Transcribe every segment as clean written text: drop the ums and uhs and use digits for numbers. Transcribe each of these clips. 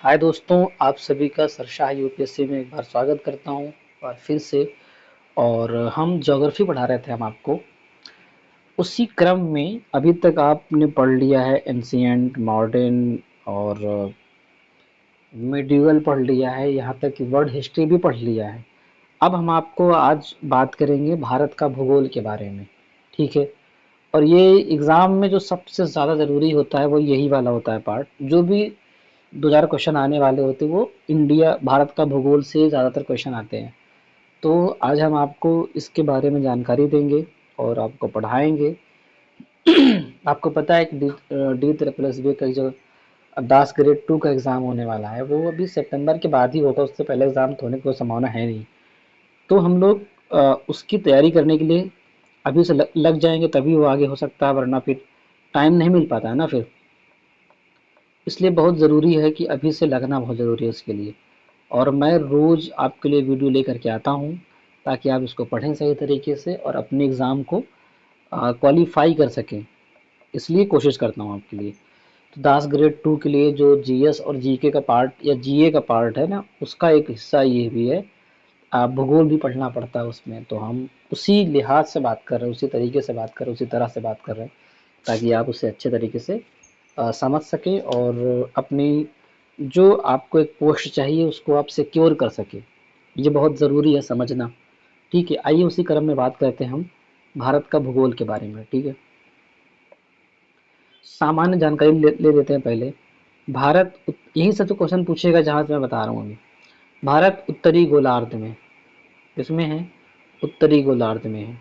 हाय दोस्तों, आप सभी का सरशाह यूपीएससी में एक बार स्वागत करता हूँ। और फिर से और हम ज्योग्राफी पढ़ा रहे थे हम आपको। उसी क्रम में अभी तक आपने पढ़ लिया है एंशिएंट, मॉडर्न और मिडिवल पढ़ लिया है, यहाँ तक कि वर्ल्ड हिस्ट्री भी पढ़ लिया है। अब हम आपको आज बात करेंगे भारत का भूगोल के बारे में। ठीक है। और ये एग्ज़ाम में जो सबसे ज़्यादा ज़रूरी होता है वो यही वाला होता है पार्ट। जो भी 2000 क्वेश्चन आने वाले होते हैं वो इंडिया भारत का भूगोल से ज़्यादातर क्वेश्चन आते हैं। तो आज हम आपको इसके बारे में जानकारी देंगे और आपको पढ़ाएंगे। आपको पता है कि डी प्लस बी का जो दास ग्रेड 2 का एग्ज़ाम होने वाला है वो अभी सितंबर के बाद ही होगा। उससे पहले एग्ज़ाम होने की कोई संभावना है नहीं। तो हम लोग उसकी तैयारी करने के लिए अभी से लग जाएंगे, तभी वो आगे हो सकता है, वरना फिर टाइम नहीं मिल पाता है ना फिर। इसलिए बहुत ज़रूरी है कि अभी से लगना बहुत ज़रूरी है उसके लिए। और मैं रोज़ आपके लिए वीडियो लेकर के आता हूँ ताकि आप इसको पढ़ें सही तरीके से और अपने एग्ज़ाम को क्वालिफाई कर सकें। इसलिए कोशिश करता हूँ आपके लिए। तो दास ग्रेड 2 के लिए जो जीएस और जीके का पार्ट या जीए का पार्ट है ना, उसका एक हिस्सा ये भी है। भूगोल भी पढ़ना पड़ता है उसमें। तो हम उसी लिहाज से बात कर रहे हैं, उसी तरीके से बात कर रहे हैं, उसी तरह से बात कर रहे हैं ताकि आप उसे अच्छे तरीके से समझ सकें और अपनी जो आपको एक पोस्ट चाहिए उसको आप सिक्योर कर सकें। ये बहुत ज़रूरी है समझना। ठीक है, आइए उसी क्रम में बात करते हैं हम भारत का भूगोल के बारे में। ठीक है, सामान्य जानकारी ले लेते हैं पहले। यही सब तो क्वेश्चन पूछेगा जहाँ से मैं बता रहा हूँ अभी। भारत उत्तरी गोलार्ध में, इसमें है, उत्तरी गोलार्ध में है,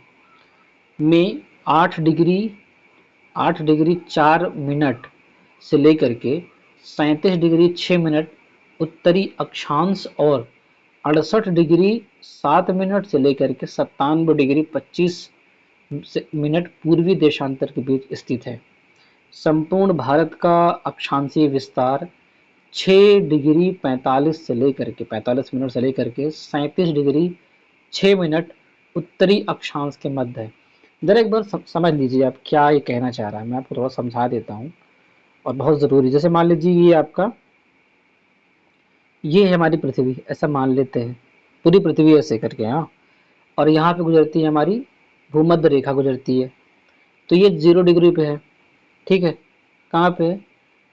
में 8 डिग्री 4 मिनट से लेकर के 37 डिग्री 6 मिनट उत्तरी अक्षांश और 68 डिग्री 7 मिनट से लेकर के 97 डिग्री 25 मिनट पूर्वी देशांतर के बीच स्थित है। संपूर्ण भारत का अक्षांशीय विस्तार 6 डिग्री 45 से लेकर के 45 मिनट से लेकर के 37 डिग्री 6 मिनट उत्तरी अक्षांश के मध्य है। ज़रा एक बार समझ लीजिए आप क्या ये कहना चाह रहा है। मैं आपको थोड़ा समझा देता हूँ और बहुत ज़रूरी। जैसे मान लीजिए ये आपका, ये है हमारी पृथ्वी, ऐसा मान लेते हैं, पूरी पृथ्वी ऐसे करके। हाँ, और यहाँ पे गुजरती है हमारी भूमध्य रेखा गुजरती है। तो ये 0 डिग्री पे है। ठीक है, कहाँ पे है?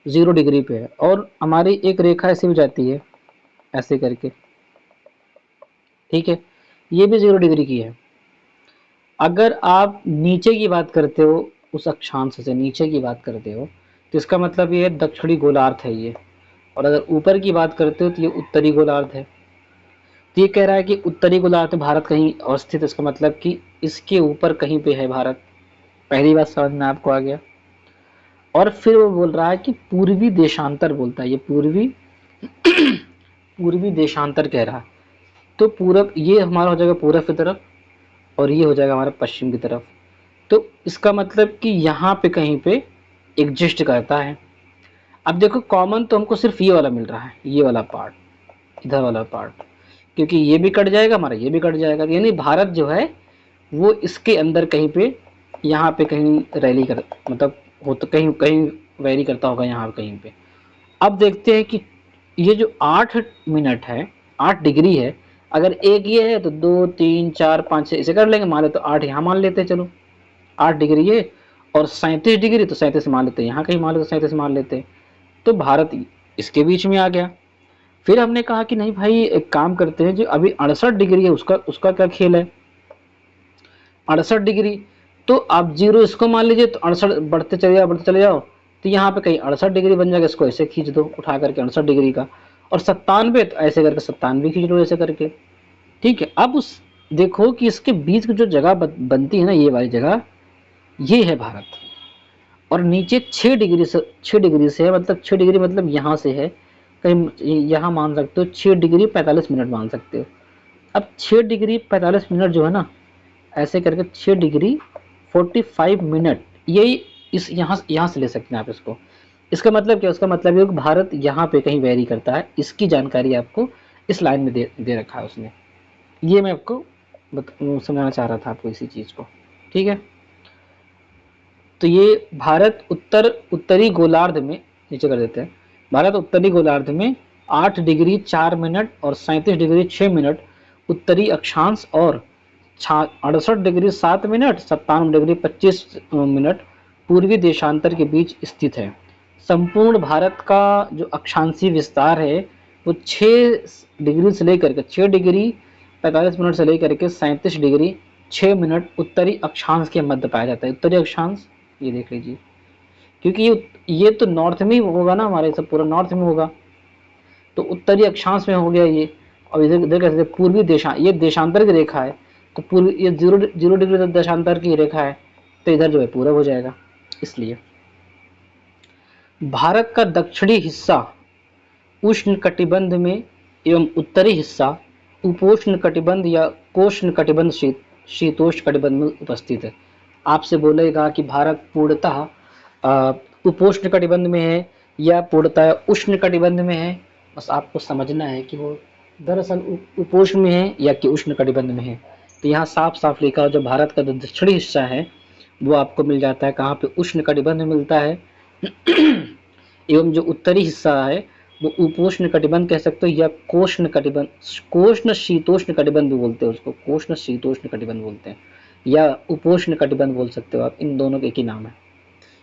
0 डिग्री पे है। और हमारी एक रेखा ऐसे भी जाती है ऐसे करके। ठीक है, ये भी 0 डिग्री की है। अगर आप नीचे की बात करते हो, उस अक्षांश से नीचे की बात करते हो, तो इसका मतलब ये दक्षिणी गोलार्ध है ये। और अगर ऊपर की बात करते हो तो ये उत्तरी गोलार्ध है। तो ये कह रहा है कि उत्तरी गोलार्ध में भारत कहीं अवस्थित है, इसका मतलब कि इसके ऊपर कहीं पे है भारत। पहली बात समझ में आपको आ गया। और फिर वो बोल रहा है कि पूर्वी देशांतर बोलता है, ये पूर्वी देशांतर कह रहा है। तो पूरब, ये हमारा हो जाएगा पूरब की तरफ और ये हो जाएगा हमारा पश्चिम की तरफ। तो इसका मतलब कि यहाँ पे कहीं पे एग्जिस्ट करता है। अब देखो, कॉमन तो हमको सिर्फ ये वाला मिल रहा है, ये वाला पार्ट, इधर वाला पार्ट, क्योंकि ये भी कट जाएगा हमारा, ये भी कट जाएगा। यानी भारत जो है वो इसके अंदर कहीं पे, यहाँ पे कहीं रैली कर, मतलब हो तो कहीं कहीं वैरी करता होगा यहाँ कहीं पे। अब देखते हैं कि ये जो 8 मिनट है, 8 डिग्री है। अगर एक ये है तो 2 3 4 5 6 इसे कर लेंगे, मान लेते तो 8 यहाँ मान लेते हैं। चलो, 8 डिग्री ये, और 37 डिग्री तो 37 मान लेते हैं, यहाँ कहीं मान लेते 37 मान लेते हैं। तो भारत इसके बीच में आ गया। फिर हमने कहा कि नहीं भाई, एक काम करते हैं, जो अभी 68 डिग्री है उसका उसका क्या खेल है। 68 डिग्री, तो आप जीरो इसको मान लीजिए, तो 68 बढ़ते चले जाओ, बढ़ते चले जाओ, तो यहाँ पे कहीं 68 डिग्री बन जाएगा। इसको ऐसे खींच दो उठा करके 68 डिग्री का, और 97, तो ऐसे करके 97 खींच लो ऐसे करके। ठीक है, अब उस देखो कि इसके बीच की जो जगह बनती है ना, ये वाली जगह, ये है भारत। और नीचे 6 डिग्री से है, मतलब 6 डिग्री मतलब यहाँ से है, कहीं यहाँ मान सकते हो 6 डिग्री 45 मिनट मान सकते हो। अब 6 डिग्री 45 मिनट जो है ना, ऐसे करके 6 डिग्री 45 मिनट, यही इस यहाँ यहाँ से ले सकते हैं आप इसको। इसका मतलब क्या? उसका मतलब ये कि भारत यहाँ पे कहीं वेरी करता है। इसकी जानकारी आपको इस लाइन में दे रखा है उसने। ये मैं आपको समझाना चाह रहा था आपको इसी चीज़ को। ठीक है, तो ये भारत उत्तरी गोलार्ध में, नीचे कर देते हैं, भारत उत्तरी गोलार्ध में 8 डिग्री 4 मिनट और 37 डिग्री 6 मिनट उत्तरी अक्षांश और 68 डिग्री 7 मिनट 57 डिग्री 25 मिनट पूर्वी देशांतर के बीच स्थित है। संपूर्ण भारत का जो अक्षांशीय विस्तार है वो 6 डिग्री से लेकर के 6 डिग्री 45 मिनट से लेकर के 37 डिग्री 6 मिनट उत्तरी अक्षांश के मध्य पाया जाता है। उत्तरी अक्षांश ये देख लीजिए, क्योंकि ये तो नॉर्थ में ही होगा ना, हमारे सब पूरा नॉर्थ में होगा, तो उत्तरी अक्षांश में हो गया ये। और इधर इधर कैसे पूर्वी ये देशांतर की रेखा है, तो पूर्व ये 0 डिग्री देशांतर की रेखा है, तो इधर जो है पूरब हो जाएगा। इसलिए भारत का दक्षिणी हिस्सा उष्ण कटिबंध में एवं उत्तरी हिस्सा उपोष्ण कटिबंध या कोष्ण कटिबंध शीतोष्ण कटिबंध में उपस्थित है। आपसे बोलेगा कि भारत पूर्णतः उपोष्ण कटिबंध में है या पूर्णतः उष्ण कटिबंध में है, बस आपको समझना है कि वो दरअसल उपोष्ण में है या कि उष्ण कटिबंध में है। तो यहाँ साफ साफ लिखा हो, जो भारत का दक्षिणी हिस्सा है वो आपको मिल जाता है कहाँ पे, उष्ण कटिबंध में मिलता है एवं जो उत्तरी हिस्सा है वो उपोष्ण कटिबंध कह सकते हो या कोष्ण कटिबंध, कोष्ण शीतोष्ण कटिबंध भी बोलते हैं उसको, कोष्ण शीतोष्ण कटिबंध बोलते हैं या उपोष्ण कटिबंध बोल सकते हो आप, इन दोनों के एक ही नाम है,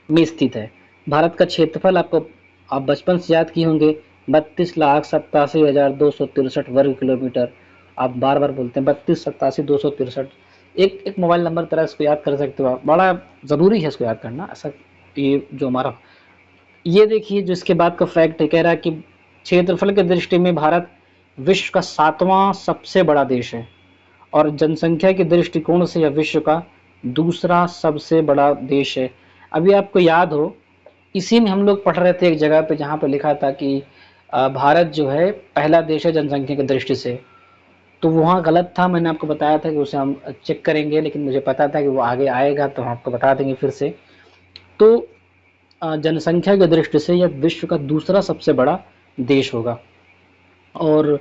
में स्थित है। भारत का क्षेत्रफल आप बचपन से याद किए होंगे, 32,87,263 वर्ग किलोमीटर। आप बार बार बोलते हैं 32,87,263। एक मोबाइल नंबर तरह इसको याद कर सकते हो आप, बड़ा ज़रूरी है इसको याद करना। ऐसा ये जो हमारा, ये देखिए जो इसके बाद का फैक्ट है, कह रहा है कि क्षेत्रफल की दृष्टि में भारत विश्व का 7वां सबसे बड़ा देश है और जनसंख्या के दृष्टिकोण से यह विश्व का दूसरा सबसे बड़ा देश है। अभी आपको याद हो, इसी में हम लोग पढ़ रहे थे एक जगह पे जहाँ पे लिखा था कि भारत जो है पहला देश है जनसंख्या की दृष्टि से, तो वहाँ गलत था। मैंने आपको बताया था कि उसे हम चेक करेंगे, लेकिन मुझे पता था कि वो आगे आएगा तो हम आपको बता देंगे फिर से। तो जनसंख्या की दृष्टि से यह विश्व का दूसरा सबसे बड़ा देश होगा और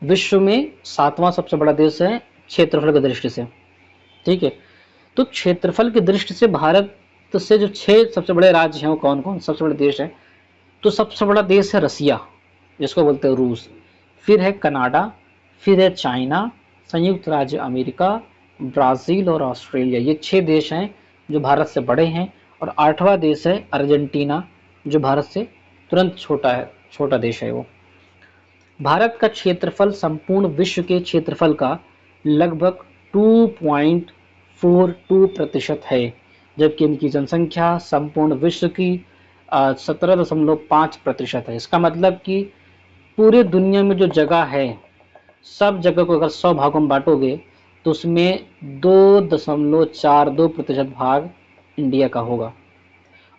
विश्व में 7वां सबसे बड़ा देश है क्षेत्रफल की दृष्टि से। ठीक है, तो क्षेत्रफल की दृष्टि से भारत से जो 6 सबसे बड़े राज्य हैं वो कौन कौन सबसे बड़े देश हैं, तो सबसे बड़ा देश है रसिया, जिसको बोलते हैं रूस, फिर है कनाडा, फिर है चाइना, संयुक्त राज्य अमेरिका, ब्राज़ील और ऑस्ट्रेलिया। ये 6 देश हैं जो भारत से बड़े हैं और 8वां देश है अर्जेंटीना, जो भारत से तुरंत छोटा देश है वो। भारत का क्षेत्रफल संपूर्ण विश्व के क्षेत्रफल का लगभग 2.42% है, जबकि इनकी जनसंख्या संपूर्ण विश्व की 17.5% है। इसका मतलब कि पूरे दुनिया में जो जगह है, सब जगह को अगर 100 भागों में बांटोगे तो उसमें 2.42% भाग इंडिया का होगा।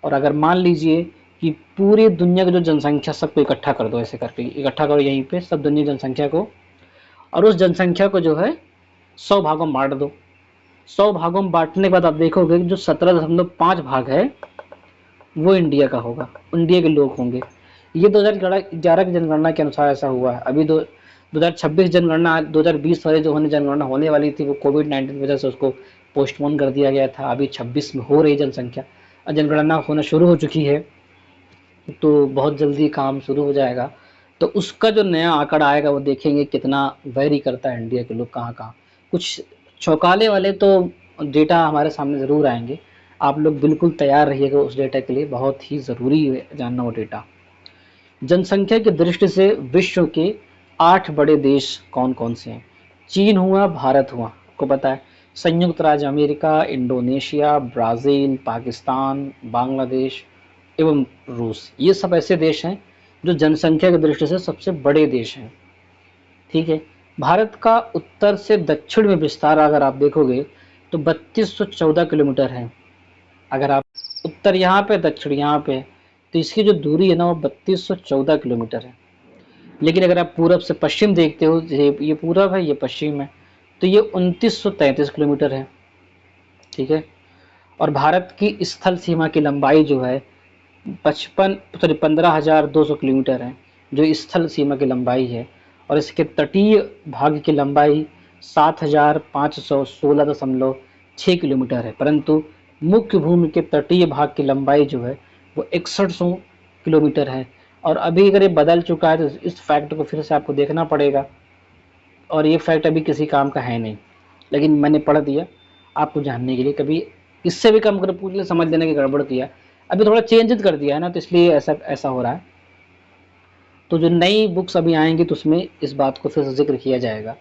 और अगर मान लीजिए कि पूरी दुनिया की जो जनसंख्या सबको इकट्ठा कर दो, ऐसे करके इकट्ठा करो यहीं पे सब दुनिया जनसंख्या को, और उस जनसंख्या को जो है 100 भागों में बांट दो। 100 भागों में बांटने के बाद आप देखोगे कि जो 17.5 भाग है वो इंडिया का होगा, इंडिया के लोग होंगे। ये 2011 की जनगणना के अनुसार ऐसा हुआ है। अभी 2026 जनगणना 2020 वाले जो जनगणना होने वाली थी वो कोविड-19 की वजह से उसको पोस्टपोन कर दिया गया था। अभी 26 में हो रही जनसंख्या जनगणना होना शुरू हो चुकी है, तो बहुत जल्दी काम शुरू हो जाएगा। तो उसका जो नया आंकड़ा आएगा वो देखेंगे कितना वेरी करता है इंडिया के लोग कहाँ। कुछ चौंकाने वाले तो डेटा हमारे सामने ज़रूर आएंगे। आप लोग बिल्कुल तैयार रहिएगा उस डेटा के लिए, बहुत ही ज़रूरी है जानना वो डेटा। जनसंख्या की दृष्टि से विश्व के 8 बड़े देश कौन कौन से हैं? चीन हुआ, भारत हुआ, आपको पता है, संयुक्त राज्य America, Indonesia, Brazil, Pakistan, Bangladesh एवं रूस। ये सब ऐसे देश हैं जो जनसंख्या की दृष्टि से सबसे बड़े देश हैं। ठीक है, भारत का उत्तर से दक्षिण में विस्तार अगर आप देखोगे तो 3214 किलोमीटर है। अगर आप उत्तर यहाँ पे दक्षिण यहाँ पे, तो इसकी जो दूरी है ना वो 3214 किलोमीटर है। लेकिन अगर आप पूरब से पश्चिम देखते हो, ये पूरब है ये पश्चिम है, तो ये 2933 किलोमीटर है। ठीक है, और भारत की स्थल सीमा की लंबाई जो है 15,200 किलोमीटर है, जो स्थल सीमा की लंबाई है। और इसके तटीय भाग की लंबाई 7,516.6 किलोमीटर है, परंतु मुख्य भूमि के तटीय भाग की लंबाई जो है वो 6100 किलोमीटर है। और अभी अगर ये बदल चुका है तो इस फैक्ट को फिर से आपको देखना पड़ेगा, और ये फैक्ट अभी किसी काम का है नहीं, लेकिन मैंने पढ़ दिया आपको जानने के लिए। कभी इससे भी कम कर पूछ ले समझ लेना कि गड़बड़ किया, अभी थोड़ा चेंज कर दिया है ना, तो इसलिए ऐसा ऐसा हो रहा है। तो जो नई बुक्स अभी आएंगी तो उसमें इस बात को फिर से जिक्र किया जाएगा।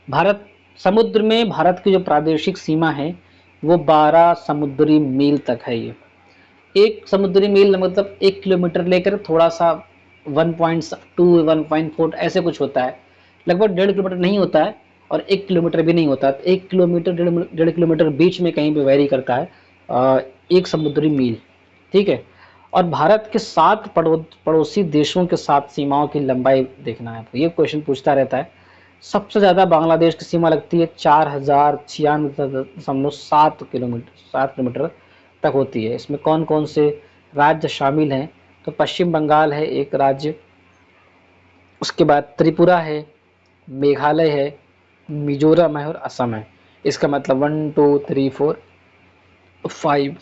भारत समुद्र में भारत की जो प्रादेशिक सीमा है वो 12 समुद्री मील तक है। ये एक समुद्री मील मतलब 1 किलोमीटर लेकर थोड़ा सा 1.2 1.4 ऐसे कुछ होता है, लगभग 1.5 किलोमीटर नहीं होता है और 1 किलोमीटर भी नहीं होता। 1 किलोमीटर 1.5 किलोमीटर बीच में कहीं भी वेरी करता है एक समुद्री मील, ठीक है। और भारत के 7 पड़ोसी देशों के साथ सीमाओं की लंबाई देखना है, तो ये क्वेश्चन पूछता रहता है। सबसे ज़्यादा बांग्लादेश की सीमा लगती है 4096.7 किलोमीटर 7 किलोमीटर तक होती है। इसमें कौन कौन से राज्य शामिल हैं, तो पश्चिम बंगाल है एक राज्य, उसके बाद त्रिपुरा है, मेघालय है, मिजोरम है और असम है। इसका मतलब 1 2 3 4 5।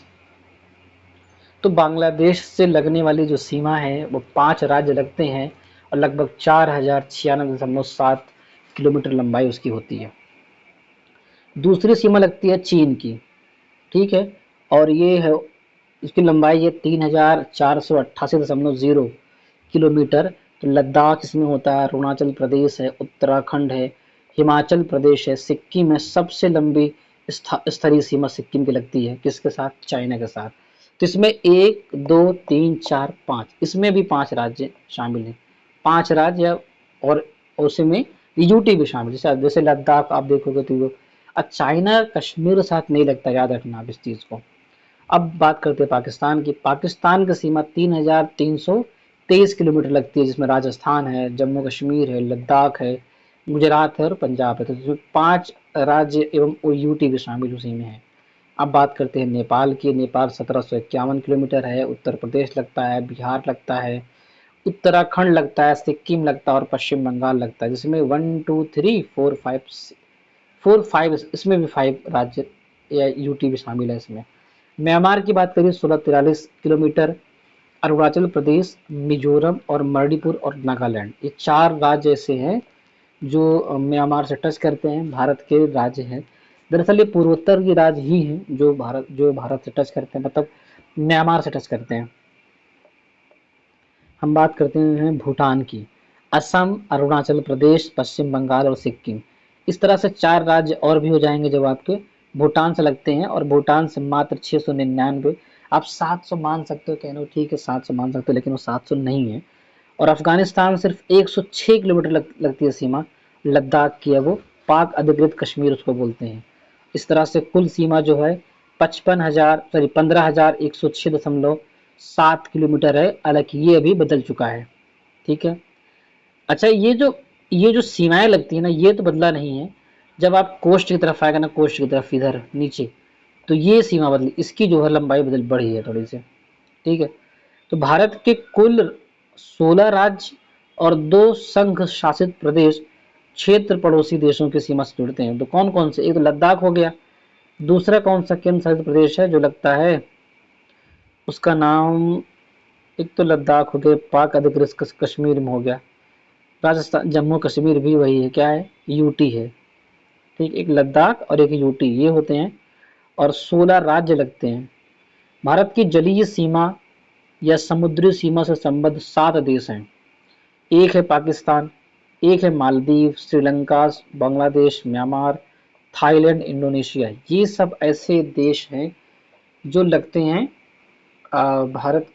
तो बांग्लादेश से लगने वाली जो सीमा है वो 5 राज्य लगते हैं और लगभग 4096.7 किलोमीटर लंबाई उसकी होती है। दूसरी सीमा लगती है चीन की, ठीक है, और ये है इसकी लंबाई है 3488.0 किलोमीटर। तो लद्दाख इसमें होता है, अरुणाचल प्रदेश है, उत्तराखंड है, हिमाचल प्रदेश है, सिक्किम है। सबसे लंबी स्तरीय सीमा सिक्किम की लगती है, किसके साथ, चाइना के साथ। तो इसमें 1 2 3 4 5, इसमें भी 5 राज्य शामिल हैं, 5 राज्य, और उसमें यूटी भी शामिल है। जैसे लद्दाख आप देखोगे तो अब चाइना कश्मीर के साथ नहीं लगता, याद रखना आप इस चीज़ को। अब बात करते हैं पाकिस्तान की। पाकिस्तान की सीमा 3323 किलोमीटर लगती है, जिसमें राजस्थान है, जम्मू कश्मीर है, लद्दाख है, गुजरात है और पंजाब है। तो 5 राज्य एवं यूटी भी शामिल उसी में है। अब बात करते हैं नेपाल की। नेपाल 1751 किलोमीटर है। उत्तर प्रदेश लगता है, बिहार लगता है, उत्तराखंड लगता है, सिक्किम लगता है और पश्चिम बंगाल लगता है, जिसमें 1 2 3 4 5 इसमें भी 5 राज्य या यूटी भी शामिल है इसमें। म्यांमार की बात करें 1643 किलोमीटर। अरुणाचल प्रदेश, मिजोरम और मणिपुर और नागालैंड, ये 4 राज्य ऐसे हैं जो म्यांमार से टच करते हैं, भारत के राज्य हैं। दरअसल ये पूर्वोत्तर के राज्य ही हैं जो भारत से टच करते हैं, मतलब म्यांमार से टच करते हैं। हम बात करते हैं भूटान की। असम, अरुणाचल प्रदेश, पश्चिम बंगाल और सिक्किम, इस तरह से 4 राज्य और भी हो जाएंगे जब आपके भूटान से लगते हैं। और भूटान से मात्र 699, आप 700 मान सकते हो, कहना ठीक है 700 मान सकते हो, लेकिन वो 700 नहीं है। और अफगानिस्तान सिर्फ 106 किलोमीटर लगती है सीमा, लद्दाख की है वो, पाक अधिकृत कश्मीर उसको बोलते हैं। इस तरह से कुल सीमा जो है 15,106.7 किलोमीटर है, हालांकि ये अभी बदल चुका है, ठीक है। अच्छा, ये जो सीमाएं लगती है ना, ये तो बदला नहीं है। जब आप कोस्ट की तरफ आएगा ना, कोस्ट की तरफ इधर नीचे, तो ये सीमा बदली, इसकी जो है लंबाई बढ़ी है थोड़ी सी, ठीक है। तो भारत के कुल 16 राज्य और 2 संघ शासित प्रदेश क्षेत्र पड़ोसी देशों की सीमा से जुड़ते हैं। तो कौन कौन से, एक तो लद्दाख हो गया, दूसरा कौन सा केंद्र शासित प्रदेश है जो लगता है, उसका नाम, एक तो लद्दाख हो गया, पाक अधिकृत कश्मीर में हो गया, राजस्थान, जम्मू कश्मीर भी वही है, क्या है, यूटी है, ठीक। एक लद्दाख और एक यूटी, ये होते हैं, और 16 राज्य लगते हैं। भारत की जलीय सीमा या समुद्री सीमा से संबद्ध 7 देश हैं। एक है पाकिस्तान, एक है Maldives, Sri Lanka, Bangladesh, Myanmar, Thailand, Indonesia. ये सब ऐसे देश हैं जो लगते हैं भारत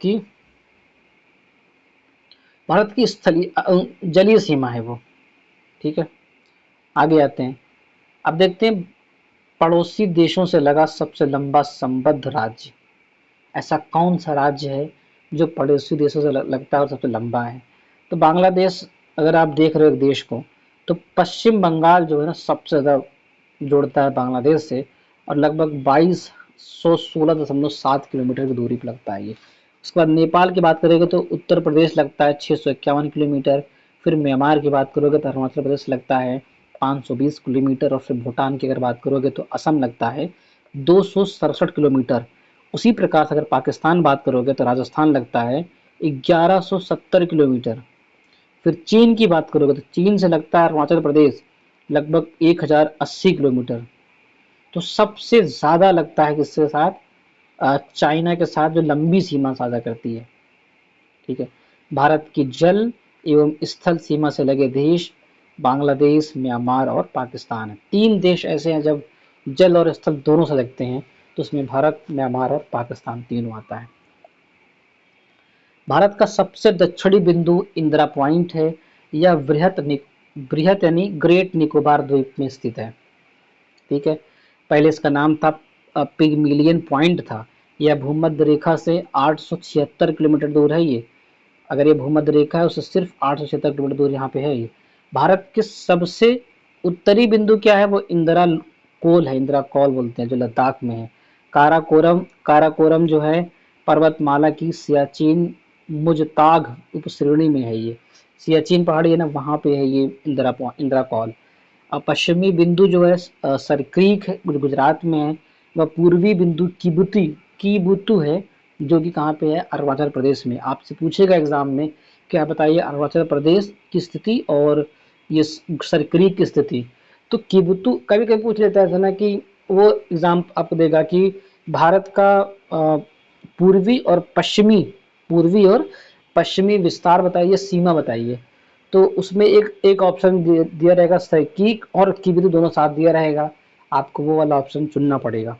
की स्थलीय जलीय सीमा है वो, ठीक है। आगे आते हैं, अब देखते हैं पड़ोसी देशों से लगा सबसे लंबा संबद्ध राज्य। ऐसा कौन सा राज्य है जो पड़ोसी देशों से लगता है और सबसे लंबा है। तो बांग्लादेश, अगर आप देख रहे हो एक देश को, तो पश्चिम बंगाल जो है ना सबसे ज़्यादा जोड़ता है बांग्लादेश से, और लगभग 2216.7 किलोमीटर की दूरी पर लगता है ये। उसके बाद नेपाल की बात करेंगे तो उत्तर प्रदेश लगता है 651 किलोमीटर। फिर म्यांमार की बात करोगे तो अरुणाचल प्रदेश लगता है 520 किलोमीटर। और फिर भूटान की अगर बात करोगे तो असम लगता है 267 किलोमीटर। उसी प्रकार से अगर पाकिस्तान बात करोगे तो राजस्थान लगता है 1170 किलोमीटर। फिर चीन की बात करोगे तो चीन से लगता है अरुणाचल प्रदेश लगभग 1080 किलोमीटर। तो सबसे ज़्यादा लगता है किसके साथ, चाइना के साथ, जो लंबी सीमा साझा करती है। ठीक है। भारत की जल एवं स्थल सीमा से लगे देश बांग्लादेश, म्यांमार और पाकिस्तान है। 3 देश ऐसे हैं जब जल और स्थल दोनों से लगते हैं, तो उसमें भारत, म्यांमार और पाकिस्तान तीनों आता है। भारत का सबसे दक्षिणी बिंदु इंदिरा पॉइंट है। यह बृहत यानी ग्रेट निकोबार द्वीप में स्थित है। ठीक है। पहले इसका नाम था पिगमिलियन पॉइंट था। यह भूमध्य रेखा से 876 किलोमीटर दूर है। ये अगर ये भूमध्य रेखा है उससे सिर्फ 876 किलोमीटर दूर यहाँ पे है ये। भारत के सबसे उत्तरी बिंदु क्या है, वो इंदिरा कोल है, इंदिरा कॉल बोलते हैं, जो लद्दाख में है। काराकोरम जो है पर्वतमाला की सियाचिन मुजताग उपश्रेणी में है ये। सियाचिन पहाड़ी है ना, वहाँ पे है ये इंदिरा कॉल। पश्चिमी बिंदु जो है सरक्रीक है, गुजरात में है। वह पूर्वी बिंदु कीबुतु है, जो कि कहाँ पे है, अरुणाचल प्रदेश में। आपसे पूछेगा एग्जाम में, क्या बताइए अरुणाचल प्रदेश की स्थिति और ये सरक्रीक की स्थिति। तो कीबुतु कभी कभी पूछ लेता है ऐसा ना, कि वो एग्जाम आपको देगा कि भारत का पूर्वी और पश्चिमी पूर्वी और पश्चिमी विस्तार बताइए, सीमा बताइए। तो उसमें एक एक ऑप्शन दिया रहेगा सैकिक और कीबीतु दोनों साथ दिया रहेगा, आपको वो वाला ऑप्शन चुनना पड़ेगा।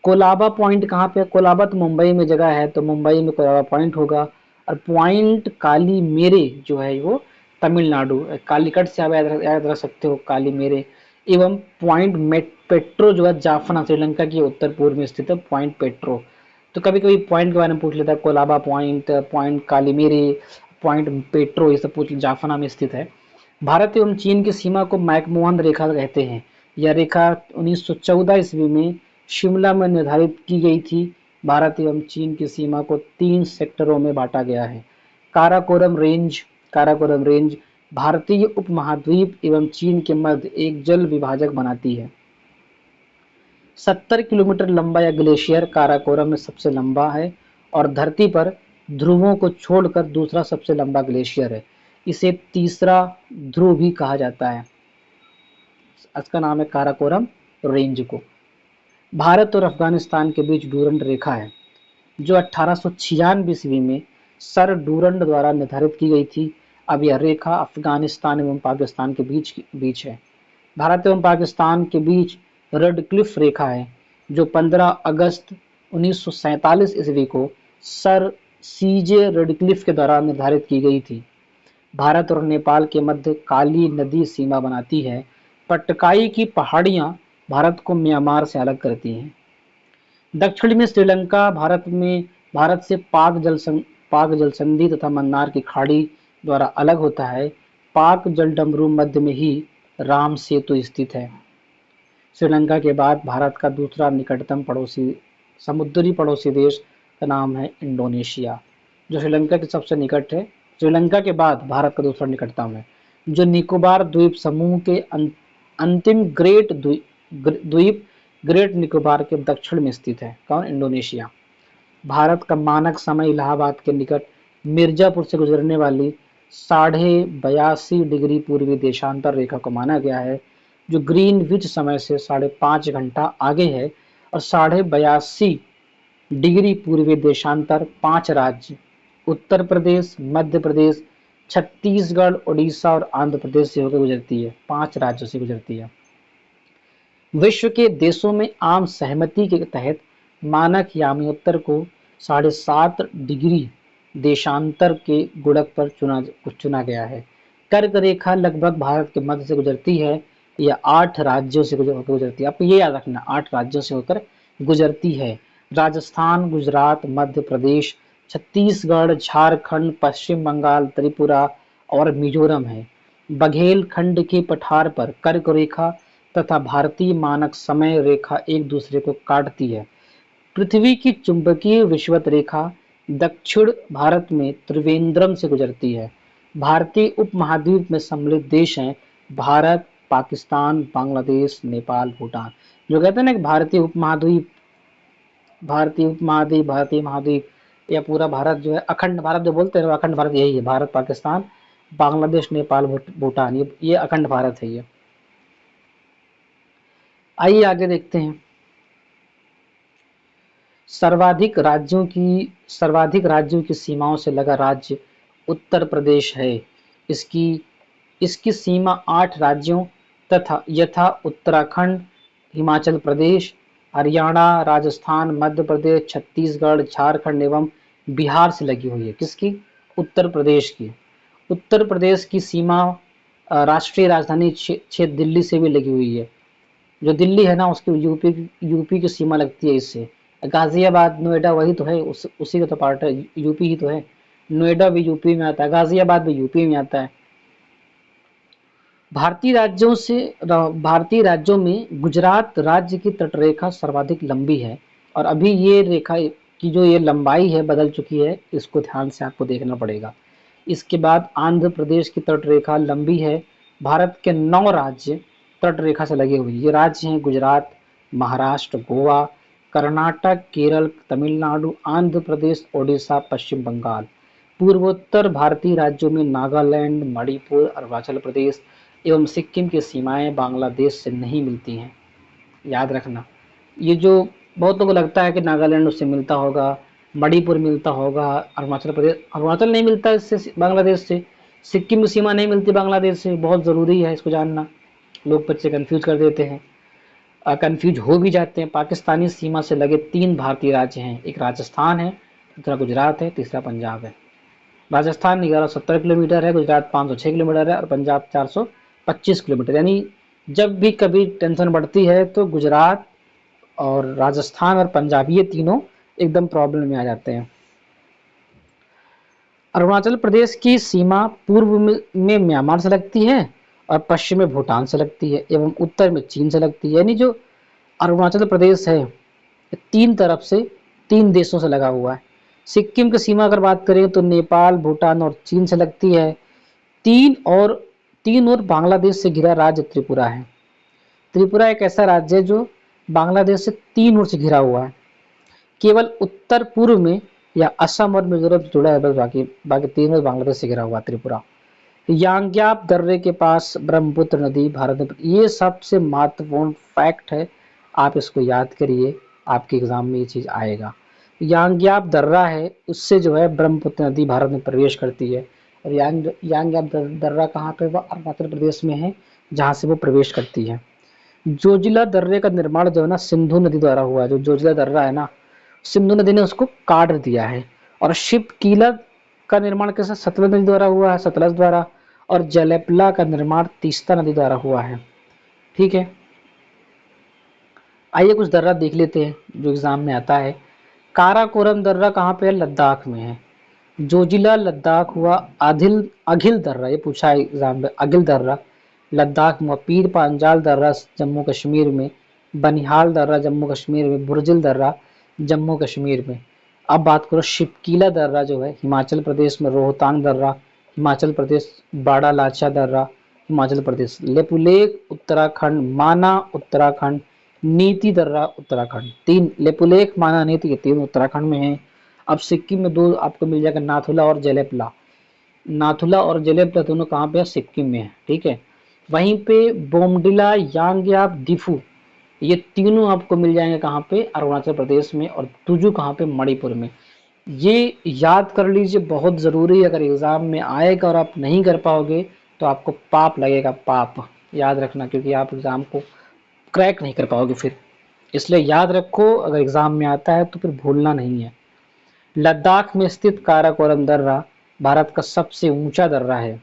कोलाबा पॉइंट कहाँ पे है, कोलाबा तो मुंबई में जगह है, तो मुंबई में कोलाबा पॉइंट होगा। और पॉइंट काली मेरे जो है वो तमिलनाडु, कालीकट से आप याद रख सकते हो काली मेरे। एवं पॉइंट पेट्रो जो है जाफना, श्रीलंका की उत्तर पूर्व में स्थित है पॉइंट पेट्रो। तो कभी कभी पॉइंट के बारे में पूछ लेता है, कोलाबा पॉइंट, पॉइंट कालीमेरे, पॉइंट पेट्रो, ये सब पूछ, जाफना में स्थित है। भारत एवं चीन की सीमा को मैकमोहन रेखा कहते हैं। यह रेखा 1914 ईस्वी में शिमला में निर्धारित की गई थी। भारत एवं चीन की सीमा को 3 सेक्टरों में बांटा गया है। काराकोरम रेंज भारतीय उपमहाद्वीप एवं चीन के मध्य एक जल विभाजक बनाती है। 70 किलोमीटर लंबा यह ग्लेशियर काराकोरम में सबसे लंबा है और धरती पर ध्रुवों को छोड़कर दूसरा सबसे लंबा ग्लेशियर है। इसे तीसरा ध्रुव भी कहा जाता है। इसका नाम है काराकोरम रेंज को। भारत और अफगानिस्तान के बीच डूरंड रेखा है, जो 1896 ईस्वी में सर डूरंड द्वारा निर्धारित की गई थी। अब यह रेखा अफगानिस्तान एवं पाकिस्तान के बीच है। भारत एवं पाकिस्तान के बीच रेडक्लिफ रेखा है, जो 15 अगस्त 1947 ईस्वी को सर सीजे रेडक्लिफ के द्वारा निर्धारित की गई थी। भारत और नेपाल के मध्य काली नदी सीमा बनाती है। पटकाई की पहाड़ियाँ भारत को म्यांमार से अलग करती हैं। दक्षिण में श्रीलंका भारत से पाक जल संधि तथा मन्नार की खाड़ी द्वारा अलग होता है। पाक जलडमरू मध्य में ही राम सेतु स्थित है। श्रीलंका के बाद भारत का दूसरा निकटतम समुद्री पड़ोसी देश का नाम है इंडोनेशिया, जो श्रीलंका के सबसे निकट है। श्रीलंका के बाद भारत का दूसरा निकटतम है, जो निकोबार द्वीप समूह के अंतिम द्वीप ग्रेट निकोबार के दक्षिण में स्थित है। कौन, इंडोनेशिया। भारत का मानक समय इलाहाबाद के निकट मिर्जापुर से गुजरने वाली 82.5 डिग्री पूर्वी देशांतर रेखा को माना गया है, जो ग्रीनविच समय से 5.5 घंटा आगे है। और 82.5 डिग्री पूर्वी देशांतर 5 राज्य उत्तर प्रदेश, मध्य प्रदेश, छत्तीसगढ़, उड़ीसा और आंध्र प्रदेश से होकर गुजरती है। 5 राज्यों से गुजरती है। विश्व के देशों में आम सहमति के तहत मानक याम्योत्तर को 7.5 डिग्री देशांतर के गुणक पर चुना गया है। कर्क रेखा लगभग भारत के मध्य से गुजरती है। यह 8 राज्यों से होकर गुजरती है। आपको ये याद रखना, 8 राज्यों से होकर गुजरती है। राजस्थान, गुजरात, मध्य प्रदेश, छत्तीसगढ़, झारखंड, पश्चिम बंगाल, त्रिपुरा और मिजोरम है। बघेल खंड के पठार पर कर्क रेखा तथा भारतीय मानक समय रेखा एक दूसरे को काटती है। पृथ्वी की चुंबकीय विषुवत रेखा दक्षिण भारत में त्रिवेंद्रम से गुजरती है। भारतीय उपमहाद्वीप में सम्मिलित देश हैं भारत, पाकिस्तान, बांग्लादेश, नेपाल, भूटान। जो कहते हैं ना कि भारतीय उपमहाद्वीप, भारतीय महाद्वीप, या पूरा भारत जो है, अखंड भारत जो बोलते हैं ना, अखंड भारत यही है, भारत, पाकिस्तान, बांग्लादेश, नेपाल, भूटान, ये अखंड भारत है ये। आइए आगे देखते हैं। सर्वाधिक राज्यों की सीमाओं से लगा राज्य उत्तर प्रदेश है। इसकी इसकी सीमा 8 राज्यों तथा यथा उत्तराखंड, हिमाचल प्रदेश, हरियाणा, राजस्थान, मध्य प्रदेश, छत्तीसगढ़, झारखंड एवं बिहार से लगी हुई है। किसकी? उत्तर प्रदेश की। उत्तर प्रदेश की सीमा राष्ट्रीय राजधानी क्षेत्र दिल्ली से भी लगी हुई है। जो दिल्ली है ना, उसकी यूपी की सीमा लगती है इससे। गाजियाबाद, नोएडा वही तो है, उसी का तो पार्ट है, यूपी ही तो है। नोएडा भी यूपी में आता है, गाजियाबाद भी यूपी में आता है। भारतीय राज्यों में गुजरात राज्य की तटरेखा सर्वाधिक लंबी है, और अभी ये रेखा की जो ये लंबाई है बदल चुकी है, इसको ध्यान से आपको देखना पड़ेगा। इसके बाद आंध्र प्रदेश की तटरेखा लंबी है। भारत के 9 राज्य तटरेखा से लगे हुए, ये राज्य हैं गुजरात, महाराष्ट्र, गोवा, कर्नाटक, केरल, तमिलनाडु, आंध्र प्रदेश, ओडिशा, पश्चिम बंगाल। पूर्वोत्तर भारतीय राज्यों में नागालैंड, मणिपुर, अरुणाचल प्रदेश एवं सिक्किम की सीमाएं बांग्लादेश से नहीं मिलती हैं। याद रखना, ये जो बहुत लोगों को लगता है कि नागालैंड उससे मिलता होगा, मणिपुर मिलता होगा, अरुणाचल नहीं मिलता इससे, बांग्लादेश से। सिक्किम की सीमा नहीं मिलती बांग्लादेश से, बहुत ज़रूरी है इसको जानना। लोग बच्चे कंफ्यूज कर देते हैं, कंफ्यूज हो भी जाते हैं। पाकिस्तानी सीमा से लगे 3 भारतीय राज्य हैं, एक राजस्थान है, दूसरा गुजरात है, तीसरा पंजाब है। राजस्थान 1170 किलोमीटर है, गुजरात 506 किलोमीटर है और पंजाब 425 किलोमीटर। यानी जब भी कभी टेंशन बढ़ती है तो गुजरात और राजस्थान और पंजाब, ये तीनों एकदम प्रॉब्लम में आ जाते हैं। अरुणाचल प्रदेश की सीमा पूर्व में म्यांमार से लगती है और पश्चिम में भूटान से लगती है एवं उत्तर में चीन से लगती है। यानी जो अरुणाचल प्रदेश है, 3 तरफ से 3 देशों से लगा हुआ है। सिक्किम की सीमा अगर बात करें तो नेपाल, भूटान और चीन से लगती है। तीन और बांग्लादेश से घिरा राज्य त्रिपुरा है। त्रिपुरा एक ऐसा राज्य है जो बांग्लादेश से 3 ओर से घिरा हुआ है। केवल उत्तर पूर्व में या असम और मिजोरम से जुड़ा है, बस बाकी बाकी 3 ओर बांग्लादेश से घिरा हुआ त्रिपुरा। यांग्याप दर्रे के पास ब्रह्मपुत्र नदी भारत में, ये सबसे महत्वपूर्ण फैक्ट है, आप इसको याद करिए, आपके एग्जाम में ये चीज आएगा। यांग्याप दर्रा है, उससे जो है ब्रह्मपुत्र नदी भारत में प्रवेश करती है। और यांग्याप दर्रा कहाँ पे? वह अरुणाचल प्रदेश में है, जहाँ से वो प्रवेश करती है। जोजिला दर्रे का निर्माण जो है ना, सिंधु नदी द्वारा हुआ है। जो जोजिला दर्रा है ना, सिंधु नदी ने उसको काट दिया है। और शिपकीला का निर्माण कैसे? सतलज नदी द्वारा हुआ है, सतलज द्वारा। और जलेपला का निर्माण तीस्ता नदी द्वारा हुआ है। ठीक है, आइए कुछ दर्रा देख लेते हैं जो एग्जाम में आता है। काराकोरम दर्रा कहाँ पे है? लद्दाख में है। जोजिला लद्दाख हुआ। अघिल दर्रा, ये पूछा है एग्जाम में, अघिल दर्रा लद्दाख में। पीर पांजाल दर्रा जम्मू कश्मीर में। बनिहाल दर्रा जम्मू कश्मीर में। बुरजिल दर्रा जम्मू कश्मीर में। अब बात करो शिपकीला दर्रा जो है हिमाचल प्रदेश में। रोहतांग दर्रा हिमाचल प्रदेश। बाड़ा लाचा दर्रा हिमाचल प्रदेश। लेपुलेख उत्तराखंड। माना उत्तराखंड। नीति दर्रा उत्तराखंड। 3 लेपुलेख, माना, नीति, ये 3 उत्तराखंड में है। अब सिक्किम में 2 आपको मिल जाएगा, नाथुला और जलेपला। नाथुला और जलेपला दोनों कहाँ पे है? सिक्किम में है। ठीक है, वहीं पे बोमडिला, यांग्याप, दिफू, ये तीनों आपको मिल जाएंगे कहाँ पे? अरुणाचल प्रदेश में। और तुजू कहाँ पे? मणिपुर में। ये याद कर लीजिए, बहुत ज़रूरी है। अगर एग्ज़ाम में आएगा और आप नहीं कर पाओगे तो आपको पाप लगेगा, पाप। याद रखना, क्योंकि आप एग्ज़ाम को क्रैक नहीं कर पाओगे फिर। इसलिए याद रखो, अगर एग्ज़ाम में आता है तो फिर भूलना नहीं है। लद्दाख में स्थित काराकोरम दर्रा भारत का सबसे ऊंचा दर्रा है।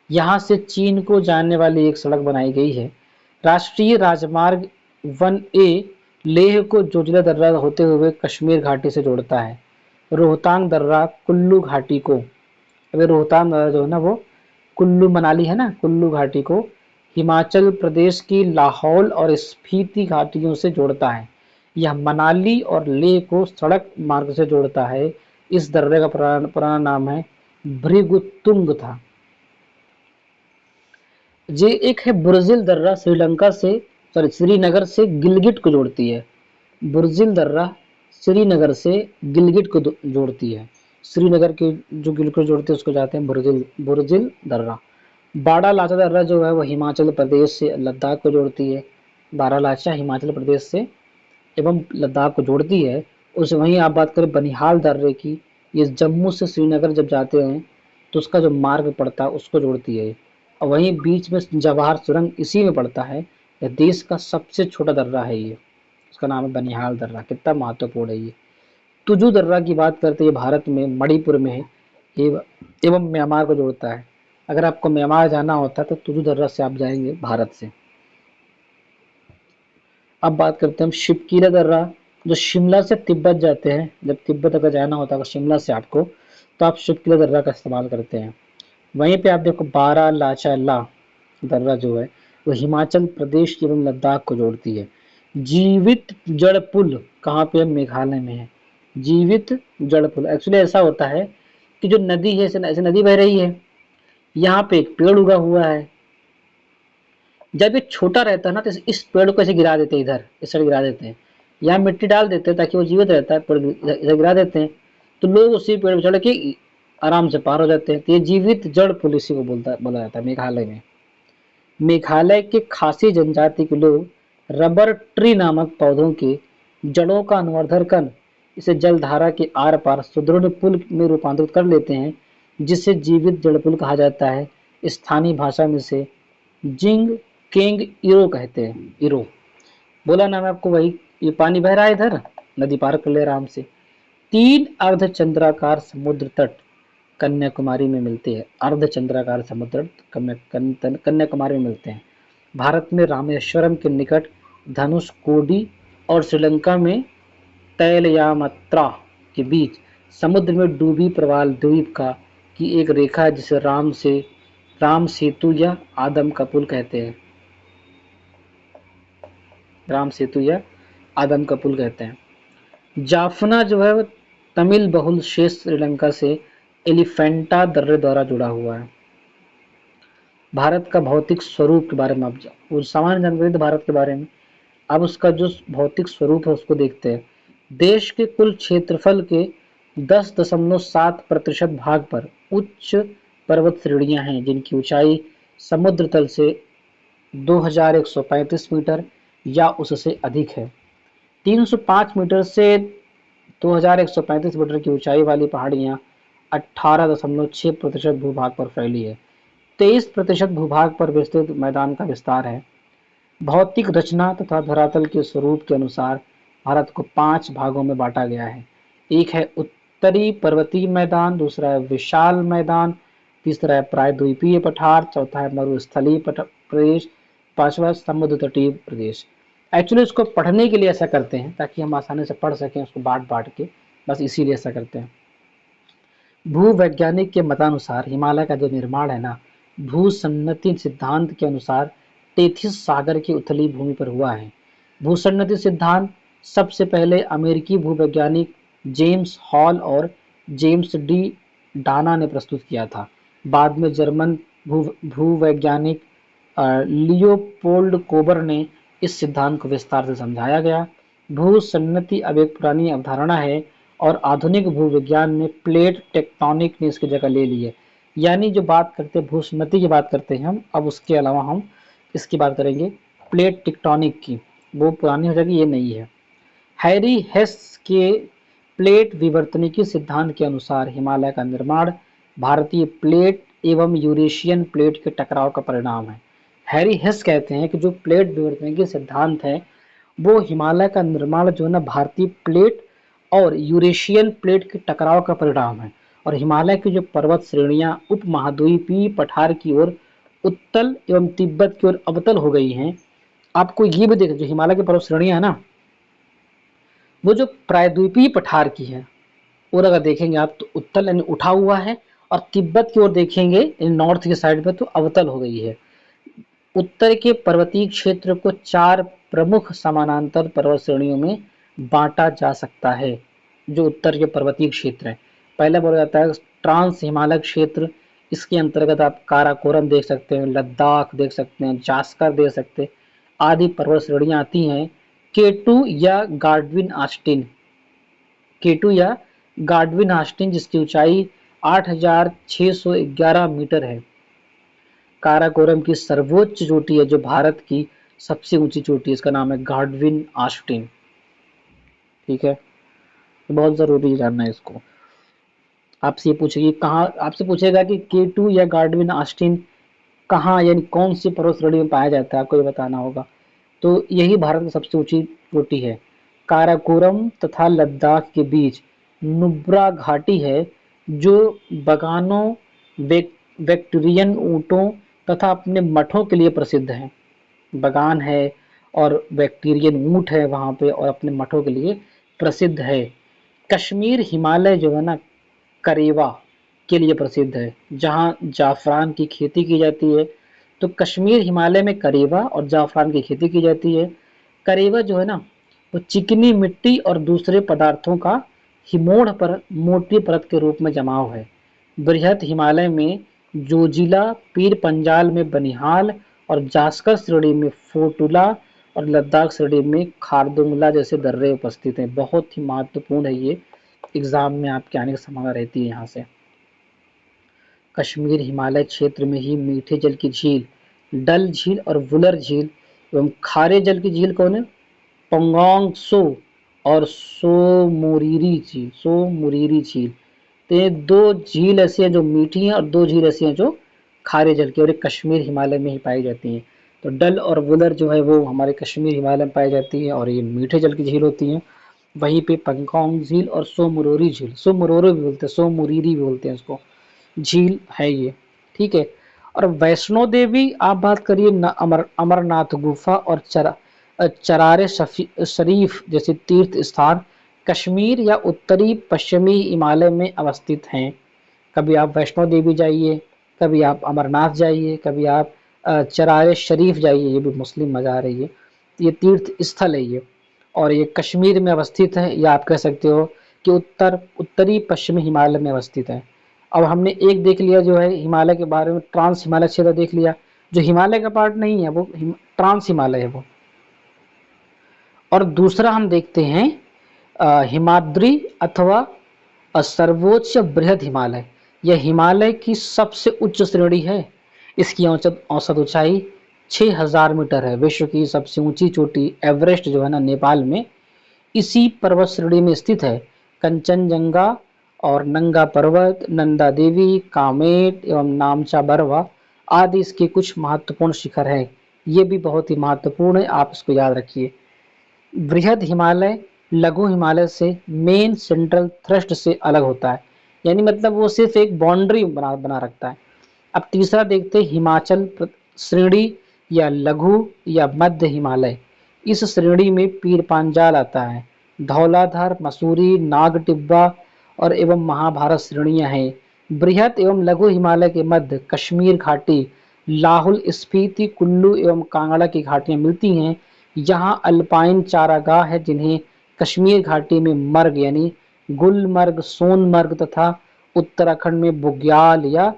यहाँ से चीन को जाने वाली एक सड़क बनाई गई है। राष्ट्रीय राजमार्ग 1A लेह को जोजिला दर्रा होते हुए कश्मीर घाटी से जोड़ता है। रोहतांग दर्रा कुल्लू घाटी को, अभी रोहतांग दर्रा जो है ना, वो कुल्लू मनाली है ना, कुल्लू घाटी को हिमाचल प्रदेश की लाहौल और स्पीति घाटियों से जोड़ता है। यह मनाली और लेह को सड़क मार्ग से जोड़ता है। इस दर्रे का पुराना नाम है भृगुतुंग था। ये एक है बुर्जिल दर्रा, श्रीलंका से, सॉरी, श्रीनगर से गिलगिट को जोड़ती है। बुर्जिल दर्रा श्रीनगर से गिलगिट को जोड़ती है। श्रीनगर के जो गिलगिट को जोड़ती है उसको जाते हैं बुरजिल दर्रा। बारालाचा दर्रा जो है वो हिमाचल प्रदेश से लद्दाख को जोड़ती है। बारालाचा हिमाचल प्रदेश से एवं लद्दाख को जोड़ती है। उस वहीं आप बात करें बनिहाल दर्रे की, ये जम्मू से श्रीनगर जब जाते हैं तो उसका जो मार्ग पड़ता है उसको जोड़ती है। और वहीं बीच में जवाहर सुरंग इसी में पड़ता है। यह देश का सबसे छोटा दर्रा है ये, उसका नाम है बनिहाल दर्रा। कितना महत्वपूर्ण है ये। तुजू दर्रा की बात करते हैं, भारत में मणिपुर में है एवं म्यांमार को जोड़ता है। अगर आपको म्यांमार जाना होता है तो तुजू दर्रा से आप जाएंगे भारत से। अब बात करते हैं हम शिवकीला दर्रा, जो शिमला से तिब्बत जाते हैं। जब तिब्बत अगर जाना होता है शिमला से आपको, तो आप शिवकीला दर्रा का इस्तेमाल करते हैं। वहीं पे आप देखो बारालाचा दर्रा जो है वो हिमाचल प्रदेश एवं लद्दाख को जोड़ती है। जीवित जड़ पुल कहाँ पे है? मेघालय में है। जीवित जड़ पुल एक्चुअली ऐसा होता है कि जो नदी है, ऐसे नदी बह रही है, यहाँ पे एक पेड़ उगा हुआ है। जब ये छोटा रहता है ना तो इस पेड़ को ऐसे गिरा देते हैं, इधर इस साइड गिरा देते हैं, यहाँ मिट्टी डाल देते हैं ताकि वो जीवित रहता है, पेड़ इधर गिरा देते हैं, तो लोग उसी पेड़ पर चढ़ के आराम से पार हो जाते हैं। तो ये जीवित जड़ पुल इसी को बोला जाता है मेघालय में। मेघालय के खासी जनजाति के लोग रबर ट्री नामक पौधों के जड़ों का अनुवर्धन कर इसे जलधारा के आर पार सुदृढ़ पुल में रूपांतरित कर लेते हैं, जिसे जीवित जड़ पुल कहा जाता है। स्थानीय भाषा में से जिंग केंग इरो कहते हैं। इरो बोला ना मैं आपको, वही ये पानी बह रहा है इधर, नदी पार कर ले आराम से। 3 अर्धचंद्राकार समुद्र तट कन्याकुमारी में मिलते हैं। अर्धचंद्राकार समुद्र कन्याकुमारी में मिलते हैं। भारत में रामेश्वरम के निकट धनुषकोडी और श्रीलंका में तैलयामात्रा के बीच समुद्र में डूबी प्रवाल द्वीप का की एक रेखा है, जिसे राम सेतु या आदम का पुल कहते हैं। राम सेतु या आदम का पुल कहते हैं। जाफना जो है वो तमिल बहुल शेष श्रीलंका से एलिफेंटा दर्रे द्वारा जुड़ा हुआ है। भारत का भौतिक स्वरूप के बारे में आप वो सामान्य जानकारी भारत के बारे में, अब उसका जो भौतिक स्वरूप है उसको देखते हैं। देश के कुल क्षेत्रफल के 10.7% भाग पर उच्च पर्वत श्रेणियां हैं, जिनकी ऊंचाई समुद्र तल से 2135 मीटर या उससे अधिक है। 305 मीटर से 2135 मीटर की ऊंचाई वाली पहाड़ियां 18.6% भूभाग पर फैली है। 23% भूभाग पर विस्तृत मैदान का विस्तार है। भौतिक रचना तथा धरातल के स्वरूप के अनुसार भारत को 5 भागों में बांटा गया है। एक है उत्तरी पर्वतीय मैदान, दूसरा है विशाल मैदान, तीसरा है प्रायद्वीपीय पठार, चौथा है मरुस्थलीय प्रदेश, पांचवा समुद्र तटीय प्रदेश। एक्चुअली इसको पढ़ने के लिए ऐसा करते हैं ताकि हम आसानी से पढ़ सकें उसको बांट बांट के, बस इसीलिए ऐसा करते हैं। भूवैज्ञानिक के मतानुसार हिमालय का जो निर्माण है ना, भूसन्नति सिद्धांत के अनुसार टेथिस सागर की उथली भूमि पर हुआ है। भूसन्नति सिद्धांत सबसे पहले अमेरिकी भूवैज्ञानिक जेम्स हॉल और जेम्स डी डाना ने प्रस्तुत किया था। बाद में जर्मन भूवैज्ञानिक लियोपोल्ड कोबर ने इस सिद्धांत को विस्तार से समझाया गया। भूसन्नति अब एक पुरानी अवधारणा है और आधुनिक भूविज्ञान में प्लेट टेक्टोनिक ने इसकी जगह ले ली है। यानी जो बात करते हैं भूसन्नति की बात करते हैं हम, अब उसके अलावा हम इसकी बात करेंगे प्लेट टेक्टोनिक की, वो पुरानी हो जाएगी, ये नई है। हैरी हेस के प्लेट विवर्तनिकी सिद्धांत के अनुसार हिमालय का निर्माण भारतीय प्लेट एवं यूरेशियन प्लेट के टकराव का परिणाम है। हैरी हेस कहते हैं कि जो प्लेट विवर्तनिकी सिद्धांत है वो हिमालय का निर्माण जो है ना भारतीय प्लेट और यूरेशियन प्लेट के टकराव का परिणाम है। और हिमालय की जो पर्वत श्रेणियां उपमहाद्वीपीय पठार की ओर उत्तल एवं तिब्बत की ओर अवतल हो गई हैं। आपको ये भी देखो, जो हिमालय की पर्वत श्रेणियां है ना, वो जो प्रायद्वीपीय पठार की है, और अगर देखेंगे आप तो उत्तल यानी उठा हुआ है, और तिब्बत की ओर देखेंगे नॉर्थ की साइड में तो अवतल हो गई है। उत्तर के पर्वतीय क्षेत्र को 4 प्रमुख समानांतर पर्वत श्रेणियों में बांटा जा सकता है। जो उत्तर के पर्वतीय क्षेत्र है, पहला बोला जाता है ट्रांस हिमालय क्षेत्र। इसके अंतर्गत आप काराकोरम देख सकते हैं, लद्दाख देख सकते हैं, जास्कर देख सकते हैं, आदि पर्वत श्रेणियां आती हैं। केटू या गार्डविन आस्टिन K2 या गाडविन आस्टिन, जिसकी ऊंचाई 8,611 मीटर है। काराकोरम की सर्वोच्च चोटी है जो भारत की सबसे ऊंची चोटी है, इसका नाम है गाडविन आस्टिन। ठीक है, बहुत जरूरी जानना है इसको। आपसे ये पूछेगी कहाँ, आपसे पूछेगा कि K2 या गाडविन आस्टिन कहाँ यानी कौन सी पर्वत श्रेणी में पाया जाता है, आपको ये बताना होगा। तो यही भारत की सबसे ऊंची चोटी है। काराकोरम तथा लद्दाख के बीच नुब्रा घाटी है जो बगानों, विक्टोरियन ऊँटों तथा अपने मठों के लिए प्रसिद्ध है। बगान है और विक्टोरियन ऊँट है वहाँ पे और अपने मठों के लिए प्रसिद्ध है। कश्मीर हिमालय जो है ना, करेवा के लिए प्रसिद्ध है जहाँ जाफरान की खेती की जाती है। तो कश्मीर हिमालय में करेवा और जाफरान की खेती की जाती है। करेवा जो है ना, वो चिकनी मिट्टी और दूसरे पदार्थों का हिमोड़ पर मोटी परत के रूप में जमाव है। बृहद हिमालय में जोजिला, पीर पंजाल में बनिहाल और जास्कर श्रेणी में फोटुला और लद्दाख श्रेणी में खारदुंगला जैसे दर्रे उपस्थित हैं। बहुत ही महत्वपूर्ण है ये, एग्जाम में आपके आने की संभावना रहती है यहाँ से। कश्मीर हिमालय क्षेत्र में ही मीठे जल की झील डल झील और वुलर झील एवं खारे जल की झील कौन है, पंगोंग सो और सोमुरीरी झील। तो ये दो झील ऐसी हैं जो मीठी हैं और दो झील ऐसी हैं जो खारे जल की, और ये कश्मीर हिमालय में ही पाई जाती हैं। तो डल और वुलर जो है वो हमारे कश्मीर हिमालय में पाई जाती है और ये मीठे जल की झील होती हैं। वहीं पे पंगोंग झील और सोमुरोरी झील, सोमुरोरो भी बोलते हैं, सोमुरीरी भी बोलते हैं उसको, झील है ये। ठीक है, और वैष्णो देवी आप बात करिए अमरनाथ गुफा और चरारे शरीफ जैसे तीर्थ स्थान कश्मीर या उत्तरी पश्चिमी हिमालय में अवस्थित हैं। कभी आप वैष्णो देवी जाइए, कभी आप अमरनाथ जाइए, कभी आप चरारे शरीफ जाइए, ये भी मुस्लिम मज़ार है ये तीर्थ स्थल है ये, और ये कश्मीर में अवस्थित है, या आप कह सकते हो कि उत्तरी पश्चिमी हिमालय में अवस्थित है। अब हमने एक देख लिया जो है हिमालय के बारे में, ट्रांस हिमालय क्षेत्र देख लिया, जो हिमालय का पार्ट नहीं है वो ट्रांस हिमालय है वो। और दूसरा हम देखते हैं हिमाद्री अथवा सर्वोच्च बृहद हिमालय। यह हिमालय की सबसे उच्च श्रेणी है। इसकी औसत औसत ऊंचाई 6000 मीटर है। विश्व की सबसे ऊंची चोटी एवरेस्ट जो है ना, नेपाल में इसी पर्वत श्रेणी में स्थित है। कंचनजंगा और नंगा पर्वत, नंदा देवी, कामेट एवं नामचा बरवा आदि इसके कुछ महत्वपूर्ण शिखर हैं। ये भी बहुत ही महत्वपूर्ण है, आप इसको याद रखिए। बृहद हिमालय लघु हिमालय से मेन सेंट्रल थ्रस्ट से अलग होता है, यानी मतलब वो सिर्फ एक बाउंड्री बना रखता है। अब तीसरा देखते हैं हिमाचल श्रेणी या लघु या मध्य हिमालय। इस श्रेणी में पीर पांजाल आता है, धौलाधार, मसूरी, नाग टिब्बा और एवं महाभारत श्रेणियां हैं। बृहद एवं लघु हिमालय के मध्य कश्मीर घाटी, लाहौल स्पीति, कुल्लू एवं कांगड़ा की घाटियां मिलती हैं। यहाँ अल्पाइन चारागाह है जिन्हें कश्मीर घाटी में मर्ग यानी गुलमर्ग, सोनमर्ग तथा उत्तराखंड में बुग्याल या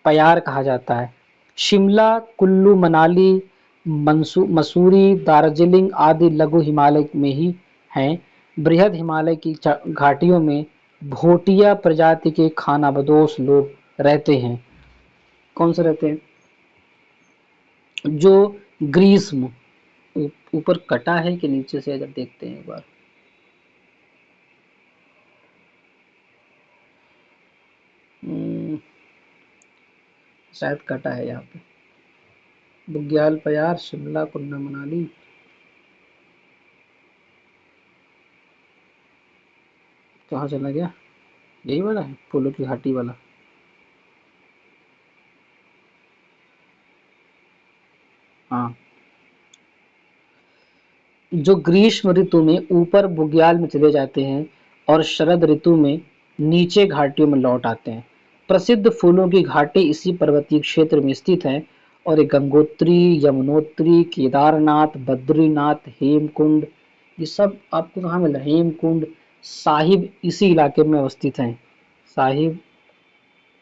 पयार कहा जाता है। शिमला, कुल्लू, मनाली, मसूरी, दार्जिलिंग आदि लघु हिमालय में ही हैं। बृहद हिमालय की घाटियों में भोटिया प्रजाति के खानाबदोश लोग रहते हैं। कौन से रहते हैं? जो ग्रीष्म ऊपर कटा है कि नीचे से, अगर देखते हैं एक बार, शायद कटा है यहाँ पे। बुग्याल, पयार, शिमला, कुल्लू, मनाली, कहाँ चला गया? यही वाला है, फूलों की घाटी वाला। हाँ, जो ग्रीष्म ऋतु में ऊपर बुग्याल में चले जाते हैं और शरद ऋतु में नीचे घाटियों में लौट आते हैं। प्रसिद्ध फूलों की घाटी इसी पर्वतीय क्षेत्र में स्थित है, और ये गंगोत्री, यमुनोत्री, केदारनाथ, बद्रीनाथ, हेमकुंड, ये सब आपको कहाँ मिल रहा है? हेमकुंड, साहिब इसी इलाके में अवस्थित हैं। साहिब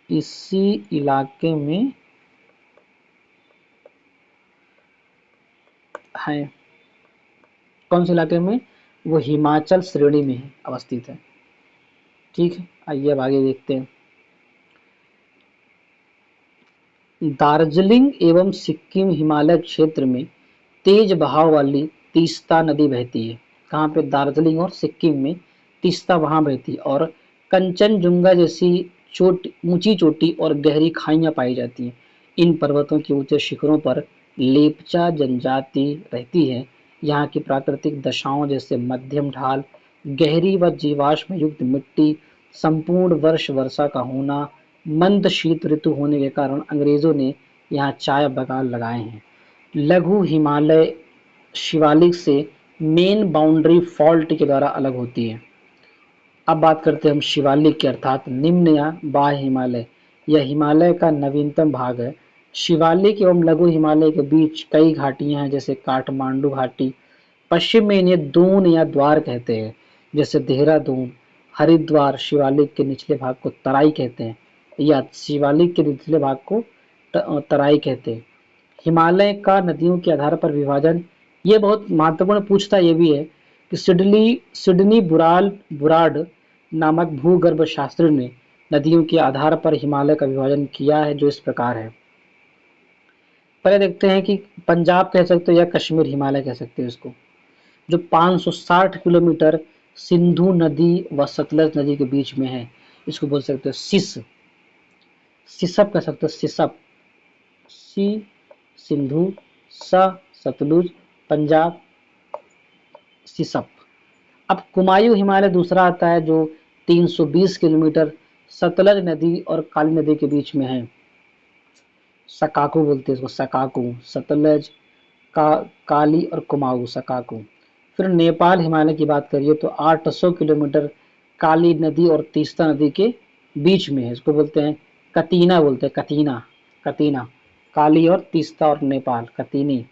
इसी इलाके में है। कौन से इलाके में? वो हिमाचल श्रेणी में है, अवस्थित है। ठीक है, आइए अब आगे देखते हैं। दार्जिलिंग एवं सिक्किम हिमालय क्षेत्र में तेज बहाव वाली तीस्ता नदी बहती है। कहाँ पे? दार्जिलिंग और सिक्किम में तीस्ता वहां बहती है। और कंचनजुंगा जैसी ऊंची चोटी और गहरी खाइयां पाई जाती हैं। इन पर्वतों के ऊंचे शिखरों पर लेपचा जनजाति रहती है। यहाँ की प्राकृतिक दशाओं जैसे मध्यम ढाल, गहरी व जीवाश्म युक्त मिट्टी, संपूर्ण वर्ष वर्षा का होना, मंद शीत ऋतु होने के कारण अंग्रेजों ने यहाँ चाय बागान लगाए हैं। लघु हिमालय शिवालिक से मेन बाउंड्री फॉल्ट के द्वारा अलग होती है। अब बात करते हैं हम शिवालिक की, अर्थात निम्न या बाह्य हिमालय। यह हिमालय का नवीनतम भाग है। शिवालिक एवं लघु हिमालय के बीच कई घाटियां हैं, जैसे काठमांडू घाटी। पश्चिम में इन्हें दून या द्वार कहते हैं, जैसे देहरादून। हरिद्वार शिवालिक के निचले भाग को तराई कहते हैं, या शिवालिक के निचले भाग को तराई कहते हैं। हिमालय का नदियों के आधार पर विभाजन, ये बहुत महत्वपूर्ण पूछता ये भी है कि सिडनी बुराड नामक भूगर्भ शास्त्री ने नदियों के आधार पर हिमालय का विभाजन किया है, जो इस प्रकार है। पहले देखते हैं कि पंजाब कह सकते हो या कश्मीर हिमालय कह सकते हो इसको, जो 560 किलोमीटर सिंधु नदी व सतलज नदी के बीच में है। इसको बोल सकते हो सिसप कह सकते हो, सिसप। सी सिंधु, स सतलुज, पंजाब, सिसप। अब कुमायूं हिमालय दूसरा आता है, जो 320 किलोमीटर सतलज नदी और काली नदी के बीच में है। सकाकू बोलते हैं इसको, सकाकू। सतलज काली और कुमाऊं, सकाकू। फिर नेपाल हिमालय की बात करिए तो 800 किलोमीटर काली नदी और तीस्ता नदी के बीच में है। इसको बोलते हैं कतीना, बोलते हैं कतीना, कतीना। काली और तीस्ता और नेपाल, कतीनी।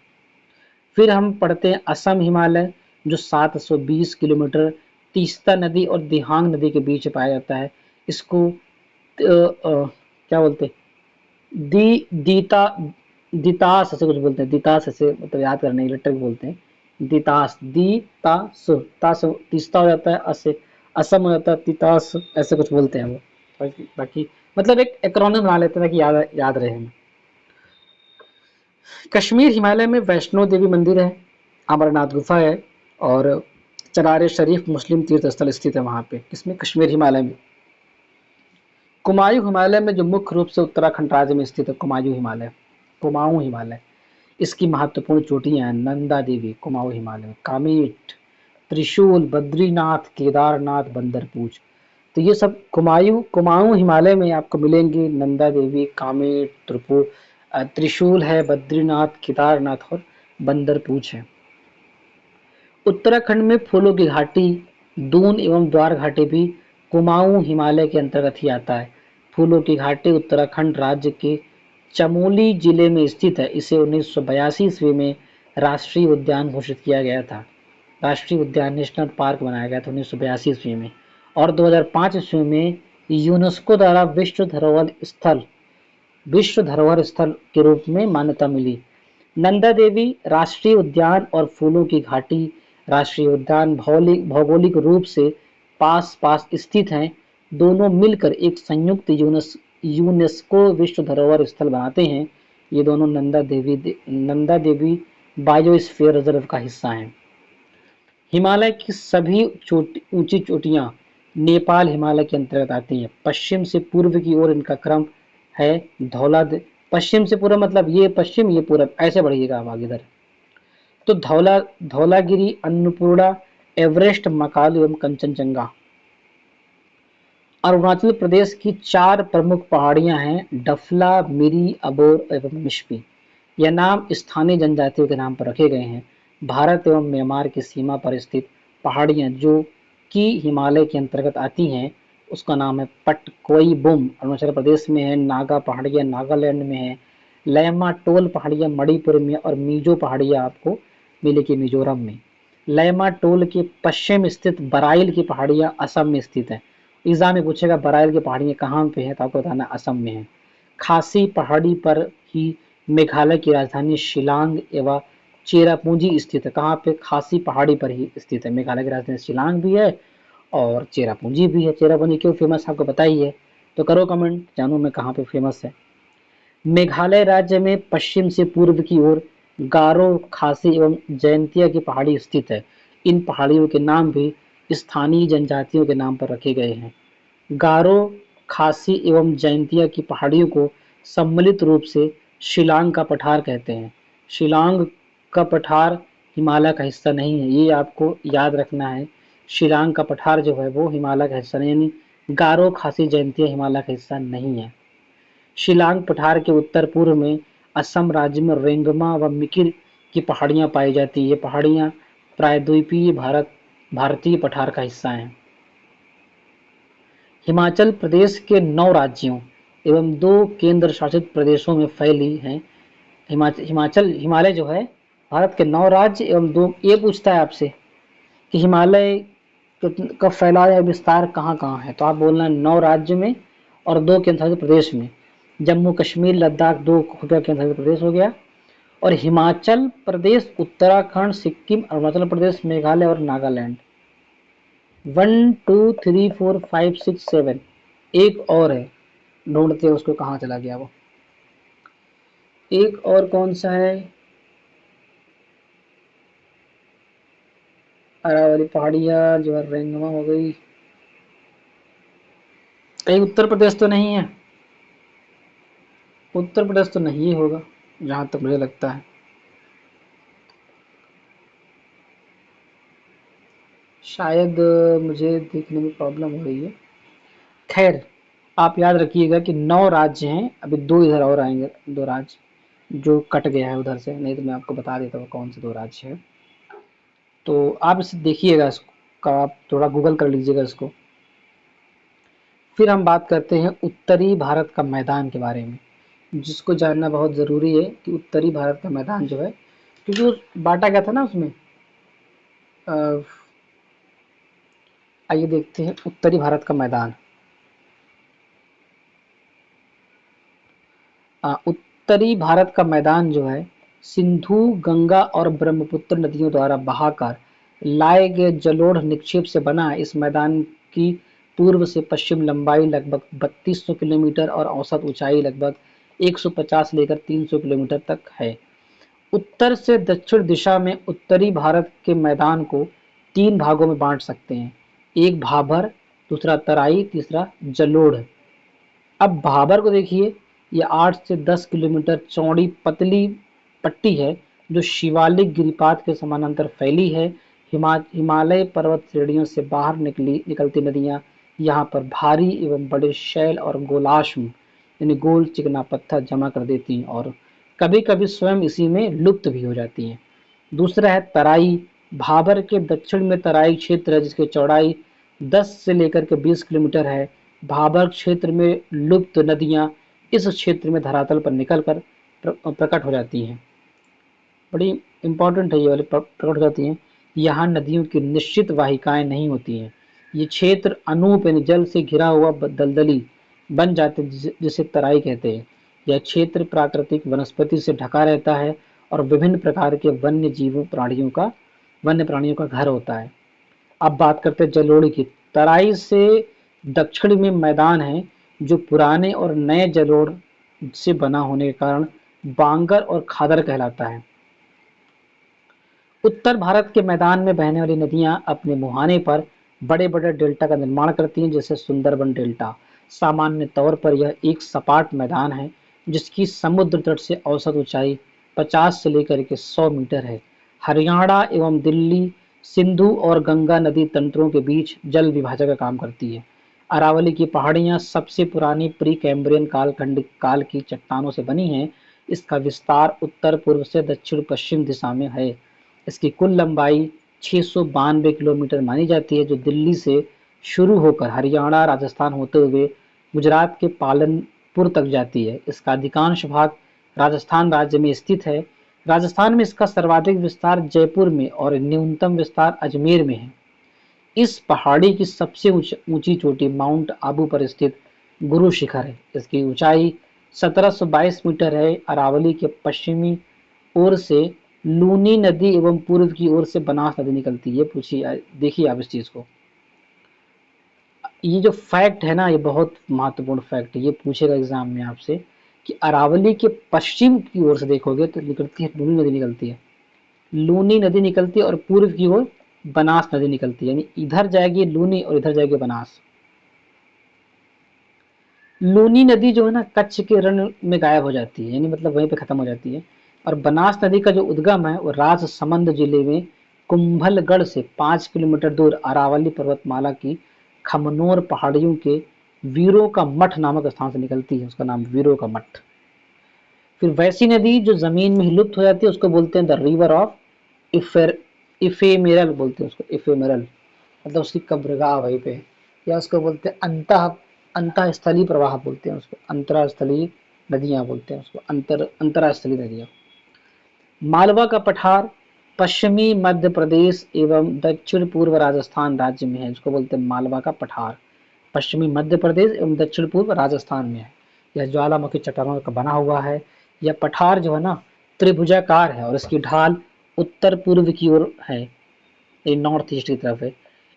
फिर हम पढ़ते हैं असम हिमालय, जो 720 किलोमीटर तीस्ता नदी और दिहांग नदी के बीच पाया जाता है। इसको क्या बोलते हैं, दी दीता दितास ऐसे कुछ बोलते हैं, दितास ऐसे, मतलब याद करने इलेक्ट्रिक बोलते हैं, दितास, तास तीस्ता हो जाता है, असे असम हो जाता है, तितास ऐसे कुछ बोलते हैं वो। बाकी मतलब एक एक्रोनिम बना लेते हैं कि याद रहे हमें। कश्मीर हिमालय में वैष्णो देवी मंदिर है, अमरनाथ गुफा है, और चरार शरीफ मुस्लिम तीर्थ स्थल स्थित है वहां पे। किसमें? कश्मीर हिमालय में। कुमायूं हिमालय में, जो मुख्य रूप से उत्तराखंड राज्य में स्थित है, कुमाऊं हिमालय। इसकी महत्वपूर्ण चोटियां हैं नंदा देवी कुमाऊं हिमालय में, कामेट, त्रिशूल, बद्रीनाथ, केदारनाथ, बंदरपूछ। तो ये सब कुमाऊं हिमालय में आपको मिलेंगे। नंदा देवी, कामेट, त्रिशूल है, बद्रीनाथ, केदारनाथ और बंदरपूछ है। उत्तराखंड में फूलों की घाटी, दून एवं द्वार घाटी भी कुमाऊं हिमालय के अंतर्गत ही आता है। फूलों की घाटी उत्तराखंड राज्य के चमोली जिले में स्थित है। इसे 1982 ईस्वी में राष्ट्रीय उद्यान घोषित किया गया था। राष्ट्रीय उद्यान, नेशनल पार्क बनाया गया था 1982 ईस्वी में। और 2005 ईस्वी में यूनेस्को द्वारा विश्व धरोहर स्थल के रूप में मान्यता मिली। नंदा देवी राष्ट्रीय उद्यान और फूलों की घाटी राष्ट्रीय उद्यान भौगोलिक रूप से पास पास स्थित हैं। दोनों मिलकर एक संयुक्त यूनेस्को विश्व धरोहर स्थल बनाते हैं। ये दोनों नंदा देवी बायोस्फीयर रिजर्व का हिस्सा हैं। हिमालय की सभी ऊंची चोटियां नेपाल हिमालय के अंतर्गत आती हैं। पश्चिम से पूर्व की ओर इनका क्रम है पश्चिम से पूर्व मतलब ये पश्चिम ये पूरब, ऐसे बढ़िएगा आप आगे इधर। तो धौलागिरी, अन्नपूर्णा, एवरेस्ट, मकालू एवं कंचनजंगा। अरुणाचल प्रदेश की 4 प्रमुख पहाड़ियां हैं, डफला, मिरी, अबोर एवं मिश्मी। यह नाम स्थानीय जनजातियों के नाम पर रखे गए हैं। भारत एवं म्यांमार की सीमा पर स्थित पहाड़ियां जो कि हिमालय के अंतर्गत आती हैं, उसका नाम है पटकोईबुम, अरुणाचल प्रदेश में है। नागा पहाड़ियां नागालैंड में है। लैमा टोल पहाड़ियां मणिपुर में, और मीजो पहाड़ियां आपको मिलेगी मिजोरम में। लैमा टोल के पश्चिम स्थित बराइल की पहाड़ियां असम में स्थित है। एग्जाम में पूछेगा बराइल की पहाड़ियां कहाँ पे है, तो आपको बताना असम में है। खासी पहाड़ी पर ही मेघालय की राजधानी शिलांग एवं चेरापूंजी स्थित है। कहाँ पे? खासी पहाड़ी पर ही स्थित है। मेघालय की राजधानी शिलांग भी है, और चेरापूंजी भी है। चेरापूंजी क्यों फेमस आपको पता ही है, तो करो कमेंट, जानू मैं कहाँ पे फेमस है। मेघालय राज्य में पश्चिम से पूर्व की ओर गारो, खासी एवं जयंतिया की पहाड़ी स्थित है। इन पहाड़ियों के नाम भी स्थानीय जनजातियों के नाम पर रखे गए हैं। गारो, खासी एवं जयंतिया की पहाड़ियों को सम्मिलित रूप से शिलांग का पठार कहते हैं। शिलांग का पठार हिमालय का हिस्सा नहीं है, ये आपको याद रखना है। शिलांग का पठार जो है वो हिमालय का हिस्सा नहीं, यानी गारो, खासी, जयंतिया हिमालय का हिस्सा नहीं है। शिलांग पठार के उत्तर पूर्व में असम राज्य में रेंगमा व मिकिर की पहाड़ियां पाई जाती हैं। ये पहाड़ियां प्रायद्वीपीय भारतीय पठार का हिस्सा हैं। हिमाचल प्रदेश के 9 राज्यों एवं 2 केंद्र शासित प्रदेशों में फैली है। हिमालय जो है भारत के 9 राज्य एवं 2, ये पूछता है आपसे कि हिमालय का फैलाव या विस्तार कहाँ कहाँ है, तो आप बोलना 9 राज्य में और 2 केंद्र शासित प्रदेश में। जम्मू कश्मीर, लद्दाख 2 हो गया केंद्र शासित प्रदेश हो गया, और हिमाचल प्रदेश, उत्तराखंड, सिक्किम, अरुणाचल प्रदेश, मेघालय और नागालैंड। 1 2 3 4 5 6 7, एक और है, ढूंढते हैं उसको, कहाँ चला गया वो। एक और कौन सा है, अरावली पहाड़ियाँ जो है, रेंगमा हो गई। कहीं उत्तर प्रदेश तो नहीं है, उत्तर प्रदेश तो नहीं होगा जहाँ तक मुझे लगता है। शायद मुझे देखने में प्रॉब्लम हो रही है। खैर, आप याद रखिएगा कि 9 राज्य हैं, अभी 2 इधर और आएंगे, 2 राज्य जो कट गया है उधर से, नहीं तो मैं आपको बता देता हूँ कौन से 2 राज्य हैं। तो आप इसे देखिएगा, इसका आप थोड़ा गूगल कर लीजिएगा इसको। फिर हम बात करते हैं उत्तरी भारत का मैदान के बारे में, जिसको जानना बहुत ज़रूरी है कि उत्तरी भारत का मैदान जो है, क्योंकि वो बांटा गया था ना उसमें। आइए देखते हैं उत्तरी भारत का मैदान। उत्तरी भारत का मैदान जो है, सिंधु, गंगा और ब्रह्मपुत्र नदियों द्वारा बहाकर लाए गए जलोढ़ निक्षेप से बना है। इस मैदान की पूर्व से पश्चिम लंबाई लगभग 3200 किलोमीटर और औसत ऊंचाई लगभग 150 लेकर 300 किलोमीटर तक है। उत्तर से दक्षिण दिशा में उत्तरी भारत के मैदान को 3 भागों में बांट सकते हैं, एक भाबर, दूसरा तराई, तीसरा जलोढ़। अब भाबर को देखिए, ये 8 से 10 किलोमीटर चौड़ी पतली पट्टी है जो शिवालिक गिरिपात के समानांतर फैली है। हिमालय पर्वत श्रेणियों से बाहर निकलती नदियां यहाँ पर भारी एवं बड़े शैल और गोलाश्म यानी गोल चिकना पत्थर जमा कर देती हैं और कभी कभी स्वयं इसी में लुप्त भी हो जाती हैं। दूसरा है तराई। भाबर के दक्षिण में तराई क्षेत्र है जिसकी चौड़ाई 10 से लेकर के 20 किलोमीटर है। भाबर क्षेत्र में लुप्त नदियां इस क्षेत्र में धरातल पर निकलकर प्रकट हो जाती हैं। बड़ी इंपॉर्टेंट है ये वाली, प्रकट हो जाती हैं। यहाँ नदियों की निश्चित वाहिकाएं नहीं होती हैं। ये क्षेत्र अनूप यानी जल से घिरा हुआ दलदली बन जाते जिसे तराई कहते हैं। यह क्षेत्र प्राकृतिक वनस्पति से ढका रहता है और विभिन्न प्रकार के वन्य प्राणियों का घर होता है। अब बात करते हैं जलोढ़ की। तराई से दक्षिण में मैदान है जो पुराने और नए जलोढ़ से बना होने के कारण बांगर और खादर कहलाता है। उत्तर भारत के मैदान में बहने वाली नदियां अपने मुहाने पर बड़े बड़े डेल्टा का निर्माण करती हैं, जैसे सुंदरबन डेल्टा। सामान्य तौर पर यह एक सपाट मैदान है जिसकी समुद्र तट से औसत ऊंचाई 50 से लेकर के 100 मीटर है। हरियाणा एवं दिल्ली सिंधु और गंगा नदी तंत्रों के बीच जल विभाजक का काम करती है। अरावली की पहाड़ियां सबसे पुरानी प्री कैम्ब्रियन काल की चट्टानों से बनी हैं। इसका विस्तार उत्तर पूर्व से दक्षिण पश्चिम दिशा में है। इसकी कुल लंबाई 692 किलोमीटर मानी जाती है, जो दिल्ली से शुरू होकर हरियाणा, राजस्थान होते हुए गुजरात के पालनपुर तक जाती है। इसका अधिकांश भाग राजस्थान राज्य में स्थित है। राजस्थान में इसका सर्वाधिक विस्तार जयपुर में और न्यूनतम विस्तार अजमेर में है। इस पहाड़ी की सबसे ऊंची चोटी माउंट आबू पर स्थित गुरु शिखर है। इसकी ऊंचाई 1722 मीटर है। अरावली के पश्चिमी ओर से लूनी नदी एवं पूर्व की ओर से बनास नदी निकलती है। पूछिए, देखिए आप इस चीज को। ये जो फैक्ट है ना, ये बहुत महत्वपूर्ण फैक्ट है, ये पूछेगा एग्जाम में आपसे कि अरावली के पश्चिम की ओर से देखोगे तो निकलती है लूनी नदी निकलती है, लूनी नदी निकलती है, और पूर्व की ओर बनास नदी निकलती है, यानी इधर जाएगी लूनी और इधर जाएगी बनास। लूनी नदी जो है ना कच्छ के रण में गायब हो जाती है, यानी मतलब वहीं पे खत्म हो जाती है। और बनास नदी का जो उद्गम है वो राजसमंद जिले में कुंभलगढ़ से 5 किलोमीटर दूर अरावली पर्वतमाला की खमनोर पहाड़ियों के वीरों का मठ नामक स्थान से निकलती है, उसका नाम वीरों का मठ। फिर वैसी नदी जो जमीन में ही लुप्त हो जाती है उसको बोलते हैं द रिवर ऑफ इफेर इफेमेरल, बोलते हैं उसको इफेमेरल, मतलब उसकी कब्रगाह वहीं पे है। या उसको बोलते हैं अंतः स्थलीय प्रवाह बोलते हैं उसको, अंतरास्थलीय नदियां बोलते हैं उसको, अंतरास्थलीय नदियां। मालवा का पठार पश्चिमी मध्य प्रदेश एवं दक्षिण पूर्व राजस्थान राज्य में है, इसको बोलते हैं मालवा का पठार। पश्चिमी मध्य प्रदेश एवं दक्षिण पूर्व राजस्थान में है। यह ज्वालामुखी चट्टानों का बना हुआ है। यह पठार जो है ना त्रिभुजाकार है और इसकी ढाल उत्तर पूर्व की ओर है, ये नॉर्थ ईस्ट की तरफ है।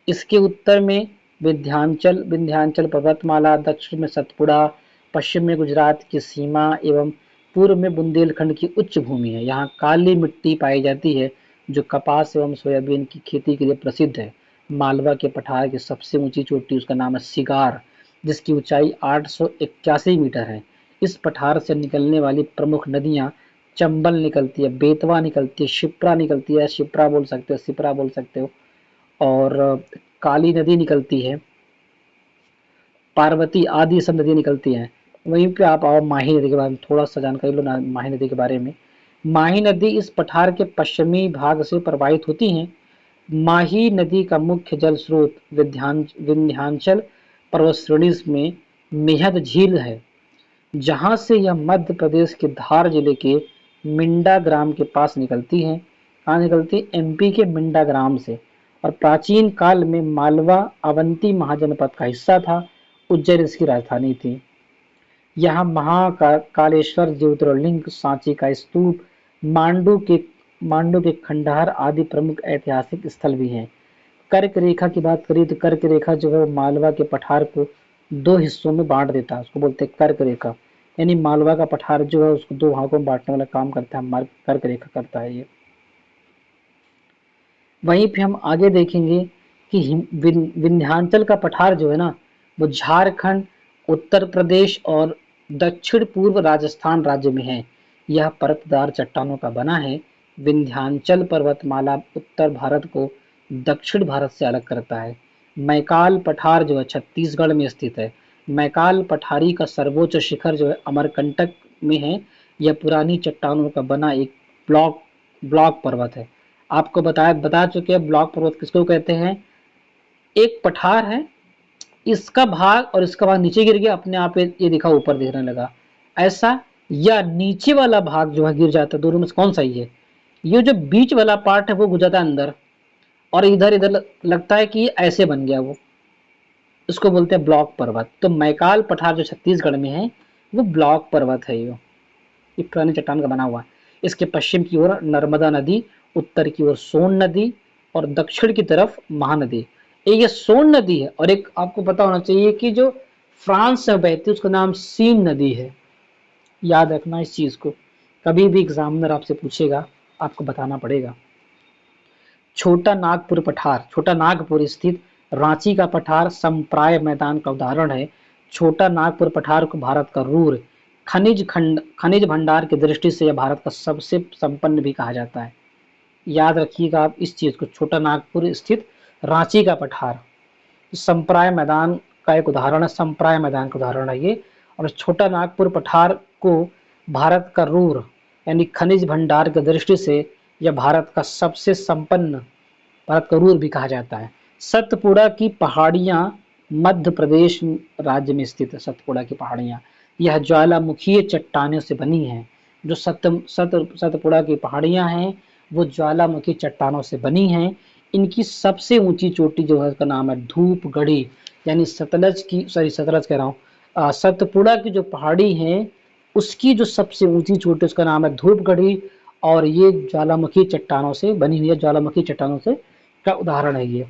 इसके उत्तर में विंध्याचल विंध्याचल पर्वतमाला, दक्षिण में सतपुड़ा, पश्चिम में गुजरात की सीमा एवं पूर्व में बुंदेलखंड की उच्च भूमि है। यहाँ काली मिट्टी पाई जाती है जो कपास एवं सोयाबीन की खेती के लिए प्रसिद्ध है। मालवा के पठार की सबसे ऊंची चोटी उसका नाम है सिगार, जिसकी ऊंचाई 881 मीटर है। इस पठार से निकलने वाली प्रमुख नदियां चंबल निकलती है, बेतवा निकलती है, शिप्रा निकलती है, शिप्रा बोल सकते हो, सिपरा बोल सकते हो, और काली नदी निकलती है, पार्वती आदि सब नदियाँ निकलती हैं। वहीं पे आप आओ माही नदी के बारे में, थोड़ा सा जानकारी लो ना माही नदी के बारे में। माही नदी इस पठार के पश्चिमी भाग से प्रवाहित होती हैं। माही नदी का मुख्य जल स्रोत विंध्याचल पर्वत श्रेणी में मेहद झील है, जहां से यह मध्य प्रदेश के धार जिले के मिंडा ग्राम के पास निकलती है। कहाँ निकलती है? एमपी के मिंडा ग्राम से। और प्राचीन काल में मालवा अवंती महाजनपद का हिस्सा था, उज्जैन इसकी राजधानी थी। यहाँ महाकालेश्वर ज्योतिर्लिंग, सांची का स्तूप, मांडू के खंडहर आदि प्रमुख ऐतिहासिक स्थल भी हैं। कर्क रेखा की बात करें तो कर्क रेखा जो है मालवा के पठार को दो हिस्सों में बांट देता है, उसको बोलते हैं कर्क रेखा। यानी मालवा का पठार जो है उसको दो भागों में बांटने वाला काम करता है, कर्क रेखा करता है ये। वहीं पे हम आगे देखेंगे कि विंध्याचल का पठार जो है ना वो झारखंड, उत्तर प्रदेश और दक्षिण पूर्व राजस्थान राज्य में है। यह परतदार चट्टानों का बना है। विंध्याचल पर्वतमाला उत्तर भारत को दक्षिण भारत से अलग करता है। मैकाल पठार जो है छत्तीसगढ़ में स्थित है। मैकाल पठारी का सर्वोच्च शिखर जो है अमरकंटक में है। यह पुरानी चट्टानों का बना एक ब्लॉक ब्लॉक पर्वत है। आपको बता चुके हैं ब्लॉक पर्वत किसको कहते हैं। एक पठार है, इसका भाग और इसका भाग नीचे गिर गया, अपने आप ये दिखा ऊपर दिखने लगा ऐसा, या नीचे वाला भाग जो है गिर जाता है, दोनों में से कौन सा ही है। ये जो बीच वाला पार्ट है वो गुजर जाता है अंदर, और इधर इधर लगता है कि ऐसे बन गया वो, इसको बोलते हैं ब्लॉक पर्वत। तो मैकाल पठार जो छत्तीसगढ़ में है वो ब्लॉक पर्वत है। ये पुरानी चट्टान का बना हुआ है। इसके पश्चिम की ओर नर्मदा नदी, उत्तर की ओर सोन नदी और दक्षिण की तरफ महानदी। ये सोन नदी है, और एक आपको पता होना चाहिए कि जो फ्रांस में बहती है उसका नाम सीन नदी है। याद रखना इस चीज को, कभी भी एग्जामिनर आपसे पूछेगा आपको बताना पड़ेगा। छोटा नागपुर पठार, छोटा नागपुर स्थित रांची का पठार संप्राय मैदान का उदाहरण है। छोटा नागपुर पठार को भारत का रूर खनिज भंडार की दृष्टि से यह भारत का सबसे संपन्न भी कहा जाता है। याद रखिएगा आप इस चीज को, छोटा नागपुर स्थित रांची का पठार संप्राय मैदान का एक उदाहरण है, संप्राय मैदान का उदाहरण है ये। और छोटा नागपुर पठार को भारत का रूर यानी खनिज भंडार की दृष्टि से यह भारत का सबसे संपन्न, भारत का रूर भी कहा जाता है। सतपुड़ा की पहाड़ियां मध्य प्रदेश राज्य में स्थित है। सतपुड़ा की पहाड़ियां यह ज्वालामुखीय चट्टानों से बनी हैं। जो सतपुड़ा की पहाड़ियां हैं वो ज्वालामुखी चट्टानों से बनी हैं। इनकी सबसे ऊंची चोटी जो है उसका नाम है धूपगढ़ी, यानी सतलज कह रहा हूँ, सतपुड़ा की जो पहाड़ी है उसकी जो सबसे ऊंची चोटी उसका नाम है धूपगढ़ी, और ये ज्वालामुखी चट्टानों से बनी हुई है, ज्वालामुखी चट्टानों से का उदाहरण है ये।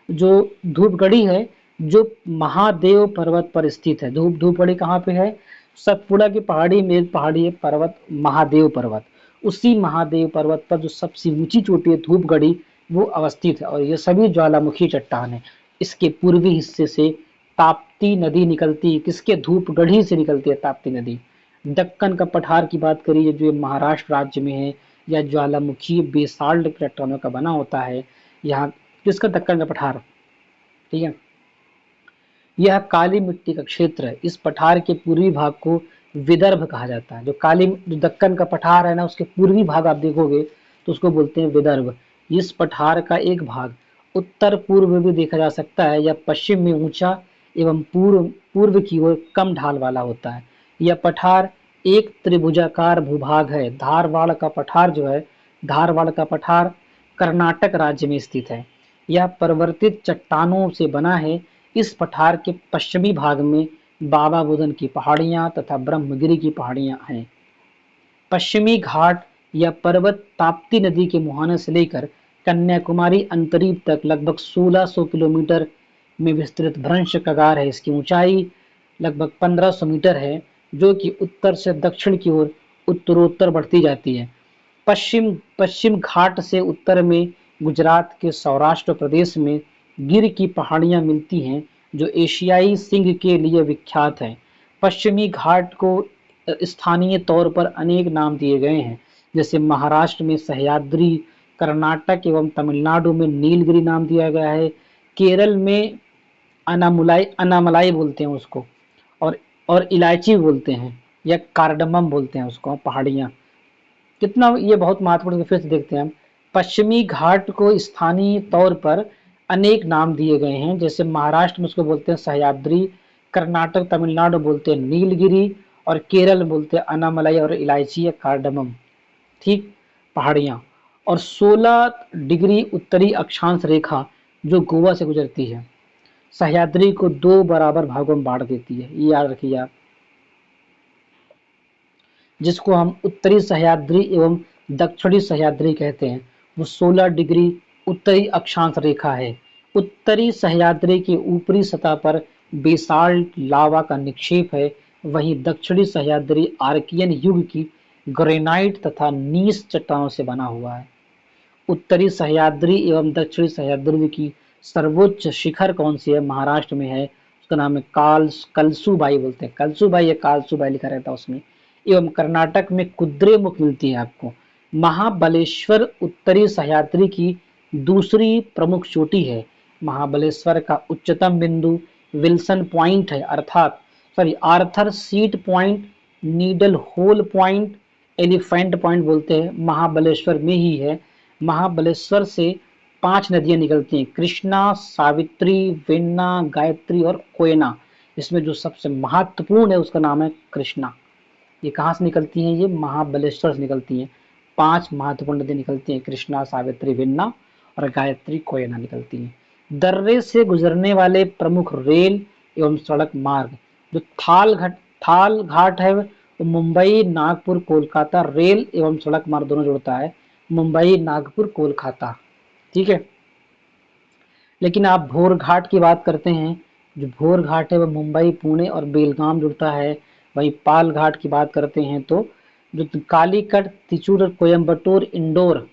जो धूपगढ़ी है जो महादेव पर्वत पर स्थित है। धूपगढ़ी कहाँ पे है? सतपुड़ा की पहाड़ी में पहाड़ी पर्वत महादेव पर्वत, उसी महादेव पर्वत पर जो सबसे ऊंची चोटी है धूपगढ़ी, वो अवस्थित है। और ये सभी ज्वालामुखी चट्टान है। इसके पूर्वी हिस्से से ताप्ती नदी निकलती है। किसके? धूपगढ़ी से निकलती है ताप्ती नदी। दक्कन का पठार की बात करिए जो महाराष्ट्र राज्य में है, या ज्वालामुखी बेसाल्ट चट्टानों का बना होता है यहाँ, किसका? दक्कन का पठार। ठीक है, यह काली मिट्टी का क्षेत्र है। इस पठार के पूर्वी भाग को विदर्भ कहा जाता है। जो दक्कन का पठार है ना, उसके पूर्वी भाग आप देखोगे तो उसको बोलते हैं विदर्भ। इस पठार का एक भाग उत्तर पूर्व में भी देखा जा सकता है, या पश्चिम में ऊंचा एवं पूर्व पूर्व की ओर कम ढाल वाला होता है। यह पठार एक त्रिभुजाकार भूभाग है। धारवाड़ का पठार जो है, धारवाड़ का पठार कर्नाटक राज्य में स्थित है। यह परिवर्तित चट्टानों से बना है। इस पठार के पश्चिमी भाग में बाबा बुदन की पहाड़ियां तथा ब्रह्मगिरी की पहाड़ियां हैं। पश्चिमी घाट या पर्वत ताप्ती नदी के मुहाने से लेकर कन्याकुमारी अंतरीप तक लगभग 1600 किलोमीटर में विस्तृत भ्रंश कगार है। इसकी ऊंचाई लगभग 1500 मीटर है, जो कि उत्तर से दक्षिण की ओर उत्तरोत्तर बढ़ती जाती है। पश्चिम पश्चिम घाट से उत्तर में गुजरात के सौराष्ट्र प्रदेश में गिर की पहाड़ियां मिलती हैं, जो एशियाई सिंह के लिए विख्यात हैं। पश्चिमी घाट को स्थानीय तौर पर अनेक नाम दिए गए हैं, जैसे महाराष्ट्र में सह्याद्री, कर्नाटक एवं तमिलनाडु में नीलगिरी नाम दिया गया है, केरल में अनामलाई बोलते हैं उसको, और इलायची बोलते हैं, या कार्डमम बोलते हैं उसको, पहाड़ियाँ। कितना ये बहुत महत्वपूर्ण है, फिर से देखते हैं हम। पश्चिमी घाट को स्थानीय तौर पर अनेक नाम दिए गए हैं, जैसे महाराष्ट्र में उसको बोलते हैं सह्याद्री, कर्नाटक तमिलनाडु बोलते हैं नीलगिरी, और केरल बोलते हैं अनामलाई और इलायची या कार्डमम। ठीक, पहाड़ियाँ। और 16 डिग्री उत्तरी अक्षांश रेखा जो गोवा से गुजरती है, सह्याद्री को 2 बराबर भागों में बांट देती है। ये याद रखिए आप, जिसको हम उत्तरी सह्याद्री एवं दक्षिणी सह्याद्री कहते हैं, वो 16 डिग्री उत्तरी अक्षांश रेखा है। उत्तरी सह्याद्री के ऊपरी सतह पर बेसाल्ट लावा का निक्षेप है, वहीं दक्षिणी सह्याद्री आर्कियन युग की ग्रेनाइट तथा नीस चट्टानों से बना हुआ है। उत्तरी सह्याद्री एवं दक्षिणी सह्याद्री की सर्वोच्च शिखर कौन सी है? महाराष्ट्र में है, उसका नाम है कलसूबाई बोलते हैं, कलसूबाई या कालसूबाई लिखा रहता है उसमें। एवं कर्नाटक में कुद्रेमुख मिलती है आपको। महाबलेश्वर उत्तरी सह्याद्री की दूसरी प्रमुख चोटी है। महाबलेश्वर का उच्चतम बिंदु विल्सन पॉइंट है, Arthur Seat Point, Needle Hole Point, Elephant Point बोलते हैं, महाबलेश्वर में ही है। महाबलेश्वर से 5 नदियां निकलती हैं, कृष्णा, सावित्री, वेन्ना, गायत्री और कोयना। इसमें जो सबसे महत्वपूर्ण है उसका नाम है कृष्णा। ये कहाँ से निकलती हैं? ये महाबलेश्वर से निकलती हैं। 5 महत्वपूर्ण नदी निकलती हैं, कृष्णा, सावित्री, वेन्ना और गायत्री, कोयना निकलती हैं। दर्रे से गुजरने वाले प्रमुख रेल एवं सड़क मार्ग, जो थाल घाट है, वो मुंबई, नागपुर, कोलकाता रेल एवं सड़क मार्ग दोनों जोड़ता है। मुंबई, नागपुर, कोलकाता। ठीक है, लेकिन आप भोर घाट की बात करते हैं, जो भोर घाट है वह मुंबई, पुणे और बेलगाम जुड़ता है। वहीं पाल घाट की बात करते हैं तो जो कालीकट, तिचूर, कोयम्बटूर, इंदौर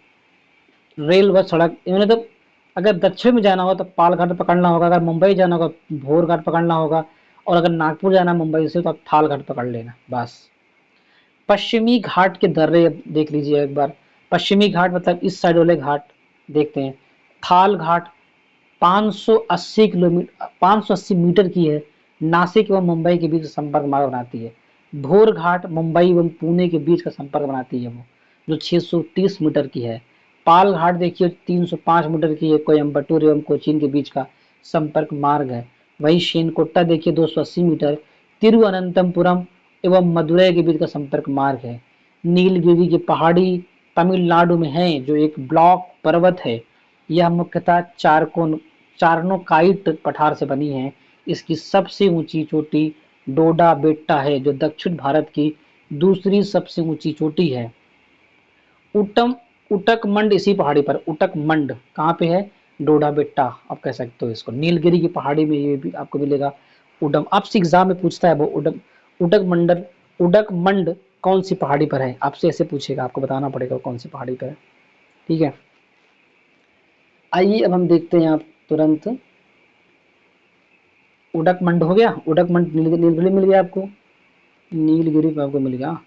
रेल व सड़क, इन्होंने तो अगर दक्षिण में जाना होगा तो पाल घाट पकड़ना होगा, अगर मुंबई जाना होगा भोर घाट पकड़ना होगा, और अगर नागपुर जाना मुंबई से तो आप थाल घाट पकड़ लेना बस। पश्चिमी घाट के दर्रे देख लीजिए एक बार। पश्चिमी घाट मतलब इस साइड वाले घाट देखते हैं। थाल घाट 580 मीटर की है, नासिक एवं मुंबई के बीच संपर्क मार्ग बनाती है। भोर घाट मुंबई एवं पुणे के बीच का संपर्क बनाती है वो, जो 630 मीटर की है। पाल घाट देखिए 305 मीटर की है, कोयम्बटूर एवं कोचीन के बीच का संपर्क मार्ग है। वहीं शेनकोट्टा देखिए 280 मीटर, तिरुवनंतपुरम एवं मदुरै के बीच का संपर्क मार्ग है। नीलगिरी की पहाड़ी तमिलनाडु में है, जो एक ब्लॉक पर्वत है। यह मुख्यतः चारनोकाइट पठार से बनी है। इसकी सबसे ऊंची चोटी डोडा बेट्टा है, जो दक्षिण भारत की दूसरी सबसे ऊंची चोटी है। उटक मंड इसी पहाड़ी पर, उटक मंड कहाँ पे है? डोडा बेट्टा आप कह सकते हो इसको। नीलगिरी की पहाड़ी में ये भी आपको मिलेगा उडम। आपसे एग्जाम में पूछता है वो उडम, उडक मंडल, उडक मंड कौन सी पहाड़ी पर है, आपसे ऐसे पूछेगा, आपको बताना पड़ेगा कौन सी पहाड़ी पर है। ठीक है, आइए अब हम देखते हैं आप तुरंत। उडक मंड हो गया, उडक मंड नीलगिरी मिल गया आपको, नीलगिरी पे आपको मिल गया।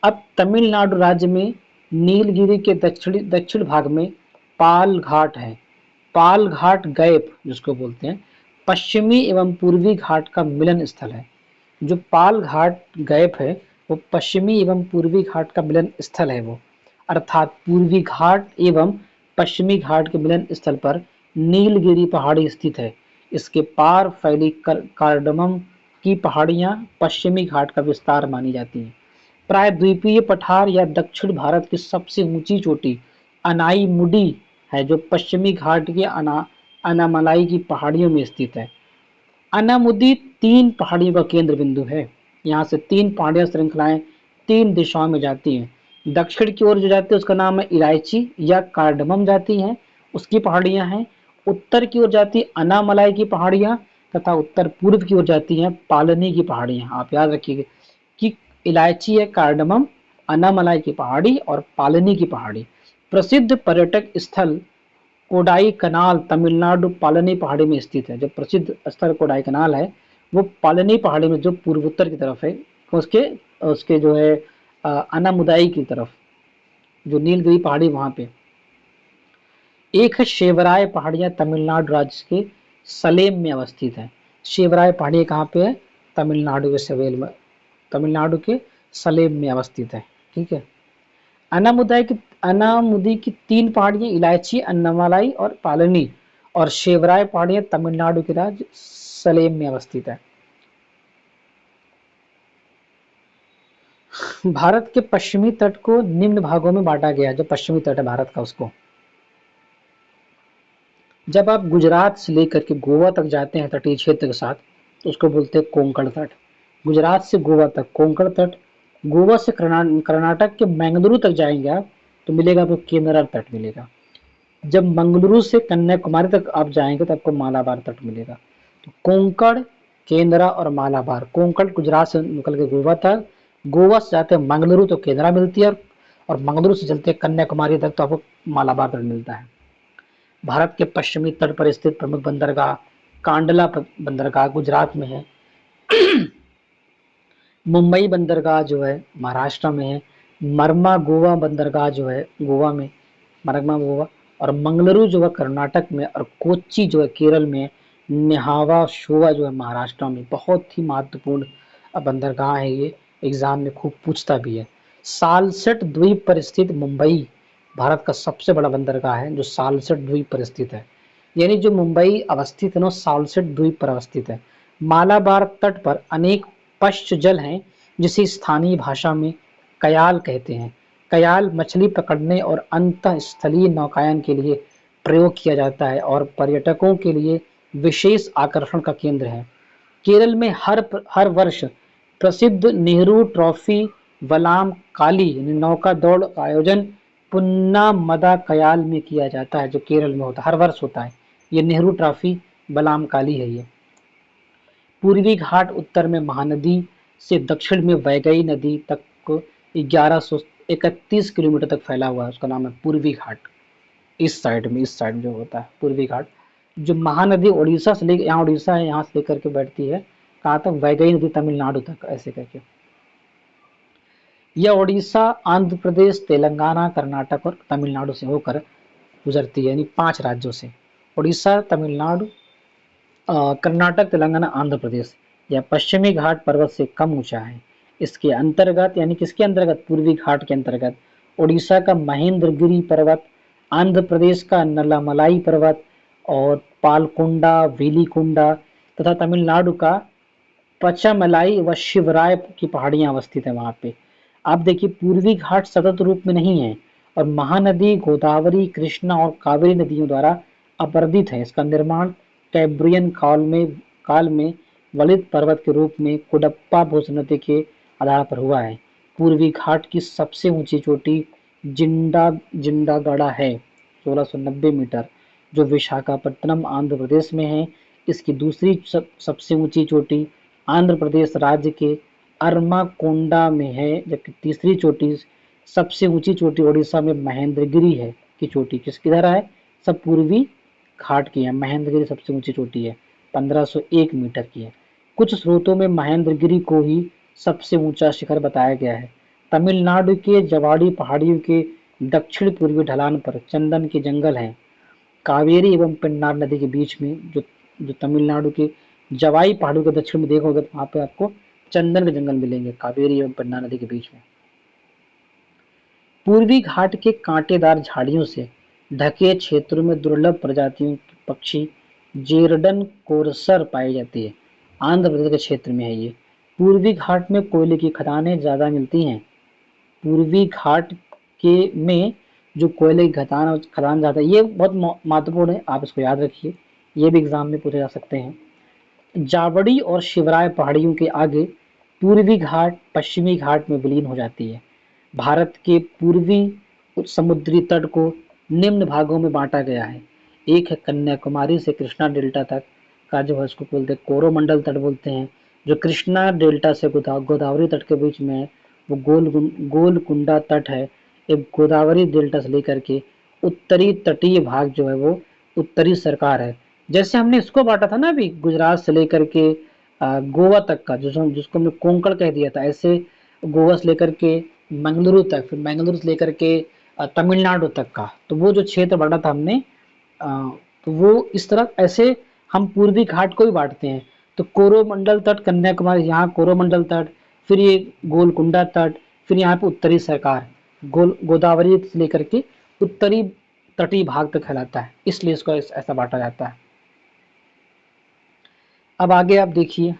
अब तमिलनाडु राज्य में नीलगिरी के दक्षिण दक्षिण भाग में पाल घाट है। पाल घाट गैप जिसको बोलते हैं, पश्चिमी एवं पूर्वी घाट का मिलन स्थल है। जो पाल घाट गैप है वो पश्चिमी एवं पूर्वी घाट का मिलन स्थल है वो, अर्थात पूर्वी घाट एवं पश्चिमी घाट के मिलन स्थल पर नीलगिरी पहाड़ी स्थित है। इसके पार फैली कार्डमम की पहाड़ियां पश्चिमी घाट का विस्तार मानी जाती हैं। प्राय द्वीपीय पठार या दक्षिण भारत की सबसे ऊंची चोटी अनाईमुडी है, जो पश्चिमी घाट के अनामलाई की पहाड़ियों में स्थित है। अनामुदी 3 पहाड़ियों का केंद्र बिंदु है। यहाँ से 3 पहाड़ियां श्रृंखलाएं 3 दिशाओं में जाती हैं। दक्षिण की ओर जो जाती है उसका नाम है इलायची या कार्डमम जाती हैं, उसकी पहाड़ियां हैं। उत्तर की ओर जाती अनामलाई की पहाड़ियां तथा उत्तर पूर्व की ओर जाती हैं पालनी की पहाड़ियां। आप याद रखिएगा कि इलायची है, कार्डमम, अनामलाई की पहाड़ी और पालनी की पहाड़ी। प्रसिद्ध पर्यटक स्थल कोडाई कनाल तमिलनाडु पालनी पहाड़ी में स्थित है। जो प्रसिद्ध स्थल कोडाई कनाल है वो पालनी पहाड़ी में जो पूर्वोत्तर की तरफ है, उसके उसके जो है अनामुदाई की तरफ, जो नीलगिरी पहाड़ी वहां पे। एक है शेवराय पहाड़ियां तमिलनाडु राज्य के सलेम में अवस्थित है। शेवराय पहाड़ी कहाँ पे है, तमिलनाडु के सवेल में, तमिलनाडु के सलेम में अवस्थित है। ठीक है, अनामुदी की 3 पहाड़ियां इलायची, अन्नामलाई और पालनी, और शेवराय पहाड़ियां तमिलनाडु के राज्य सलेम में अवस्थित है। भारत के पश्चिमी तट को निम्न भागों में बांटा गया है। जो पश्चिमी तट है भारत का उसको, जब आप गुजरात से लेकर के गोवा तक जाते हैं तटीय क्षेत्र के साथ, तो उसको बोलते हैं कोंकण तट। गुजरात से गोवा तक कोंकण तट। गोवा से कर्नाटक के मैंगलुरु तक जाएंगे आप तो मिलेगा आपको केंद्रा तट मिलेगा। जब मंगलुरु से कन्याकुमारी तक आप जाएंगे तो आपको मालाबार तट मिलेगा। तो कोंकण, केंद्रा और मालाबार। कोंकण गुजरात से निकल के गोवा तक, गोवा से जाते हैं मंगलुरु तो केंद्रा मिलती है, और मंगलुरु से चलते हैं कन्याकुमारी तक तो आपको मालाबार तट मिलता है। भारत के पश्चिमी तट पर स्थित प्रमुख बंदरगाह कांडला बंदरगाह गुजरात में है। मुंबई बंदरगाह जो है महाराष्ट्र में है। मरमा गोवा बंदरगाह जो है गोवा में, मरगमा गोवा, और मंगलुरु जो है कर्नाटक में, और कोच्चि जो है केरल में, निहावा शोवा जो है महाराष्ट्र में। बहुत ही महत्वपूर्ण बंदरगाह है ये, एग्जाम में खूब पूछता भी है। सालसेट द्वीप पर स्थित मुंबई भारत का सबसे बड़ा बंदरगाह है, जो सालसेट द्वीप पर स्थित है। यानी जो मुंबई अवस्थित है ना, सालसेट द्वीप पर अवस्थित है। मालाबार तट पर अनेक पश्च जल हैं, जिसे स्थानीय भाषा में कयाल कहते हैं। कयाल मछली पकड़ने और अंतःस्थलीय नौकायन के लिए प्रयोग किया जाता है और पर्यटकों के लिए विशेष आकर्षण का केंद्र है। केरल में हर वर्ष प्रसिद्ध नेहरू ट्रॉफी वलाम काली नौका दौड़ का आयोजन पुन्नामदा कयाल में किया जाता है, जो केरल में होता है, हर वर्ष होता है। ये नेहरू ट्रॉफी वलाम काली है ये। पूर्वी घाट उत्तर में महानदी से दक्षिण में वैगई नदी तक 1131 किलोमीटर तक फैला हुआ है, उसका नाम है पूर्वी घाट। इस साइड में, इस साइड जो होता है पूर्वी घाट, जो महानदी उड़ीसा से लेकर, यहाँ उड़ीसा है, यहाँ से लेकर के बैठती है कहाँ तक, वैगई नदी तमिलनाडु तक, ऐसे करके। यह उड़ीसा, आंध्र प्रदेश, तेलंगाना, कर्नाटक और तमिलनाडु से होकर गुजरती है, यानी 5 राज्यों से। उड़ीसा, तमिलनाडु, कर्नाटक, तेलंगाना, आंध्र प्रदेश। यह पश्चिमी घाट पर्वत से कम ऊंचा है। इसके अंतर्गत, यानी किसके अंतर्गत, पूर्वी घाट के अंतर्गत उड़ीसा का महेंद्रगिरी पर्वत, आंध्र प्रदेश का नलामलाई पर्वत और पालकुंडा, वेलिकुंडा तथा तमिलनाडु का पचामलाई व शिवराय की पहाड़ियां अवस्थित है वहां पे। आप देखिए पूर्वी घाट सतत रूप में नहीं है, और महानदी गोदावरी, कृष्णा और कावेरी नदियों द्वारा अपर्दित है। इसका निर्माण कैम्ब्रियन काल में वलित पर्वत के रूप में कुडप्पा भूसुनति के आधार पर हुआ है। पूर्वी घाट की सबसे ऊंची चोटी जिंडागड़ा है, 1690 मीटर। जो विशाखापट्टनम आंध्र प्रदेश में है। इसकी दूसरी सबसे ऊंची चोटी आंध्र प्रदेश राज्य के अरमाकोंडा में है, जबकि तीसरी चोटी सबसे ऊंची चोटी उड़ीसा में महेंद्रगिरी है की चोटी किधर है, सब पूर्वी घाट की है। महेंद्रगिरी सबसे ऊंची चोटी है, 1501 मीटर की है। कुछ स्रोतों में महेंद्रगिरी को ही सबसे ऊंचा शिखर बताया गया है। तमिलनाडु के जवाड़ी पहाड़ियों के दक्षिण पूर्वी ढलान पर चंदन के जंगल हैं। कावेरी एवं पेन्नार नदी के बीच में जो तमिलनाडु के जवाई पहाड़ों के दक्षिण में देखोगे तो वहां पे आपको चंदन के जंगल मिलेंगे, कावेरी एवं पेन्नार नदी के बीच में। पूर्वी घाट के कांटेदार झाड़ियों से ढके क्षेत्रों में दुर्लभ प्रजातियों के पक्षी जेरडन कोरसर पाई जाती है। आंध्र प्रदेश के क्षेत्र में है ये। पूर्वी घाट में कोयले की खदानें ज्यादा मिलती हैं। पूर्वी घाट के में जो कोयले की खदान ज्यादा, ये बहुत महत्वपूर्ण है, आप इसको याद रखिए, ये भी एग्जाम में पूछे जा सकते हैं। जावड़ी और शिवराय पहाड़ियों के आगे पूर्वी घाट पश्चिमी घाट में विलीन हो जाती है। भारत के पूर्वी समुद्री तट को निम्न भागों में बांटा गया है। एक है कन्याकुमारी से कृष्णा डेल्टा तक का, जो है उसको बोलते हैं कोरोमंडल तट बोलते हैं। जो कृष्णा डेल्टा से गोदावरी तट के बीच में है वो गोलकुंडा तट है। एक गोदावरी डेल्टा से लेकर के उत्तरी तटीय भाग जो है वो उत्तरी सरकार है। जैसे हमने इसको बांटा था ना अभी, गुजरात से लेकर के गोवा तक का, जिसको हमने कोंकण कह दिया था, ऐसे गोवा से लेकर के मंगलुरु तक, फिर मंगलुरु से लेकर के तमिलनाडु तक का, तो वो जो क्षेत्र बांटा था हमने, तो वो इस तरह ऐसे हम पूर्वी घाट को भी बांटते हैं। तो कोरोमंडल तट कन्याकुमारी, यहाँ कोरोमंडल तट, फिर ये गोलकुंडा तट, फिर यहाँ पे उत्तरी सरकार, गोदावरी से लेकर के उत्तरी तटीय भाग तक कहलाता है, इसलिए इसको ऐसा बांटा जाता है। अब आगे आप देखिए,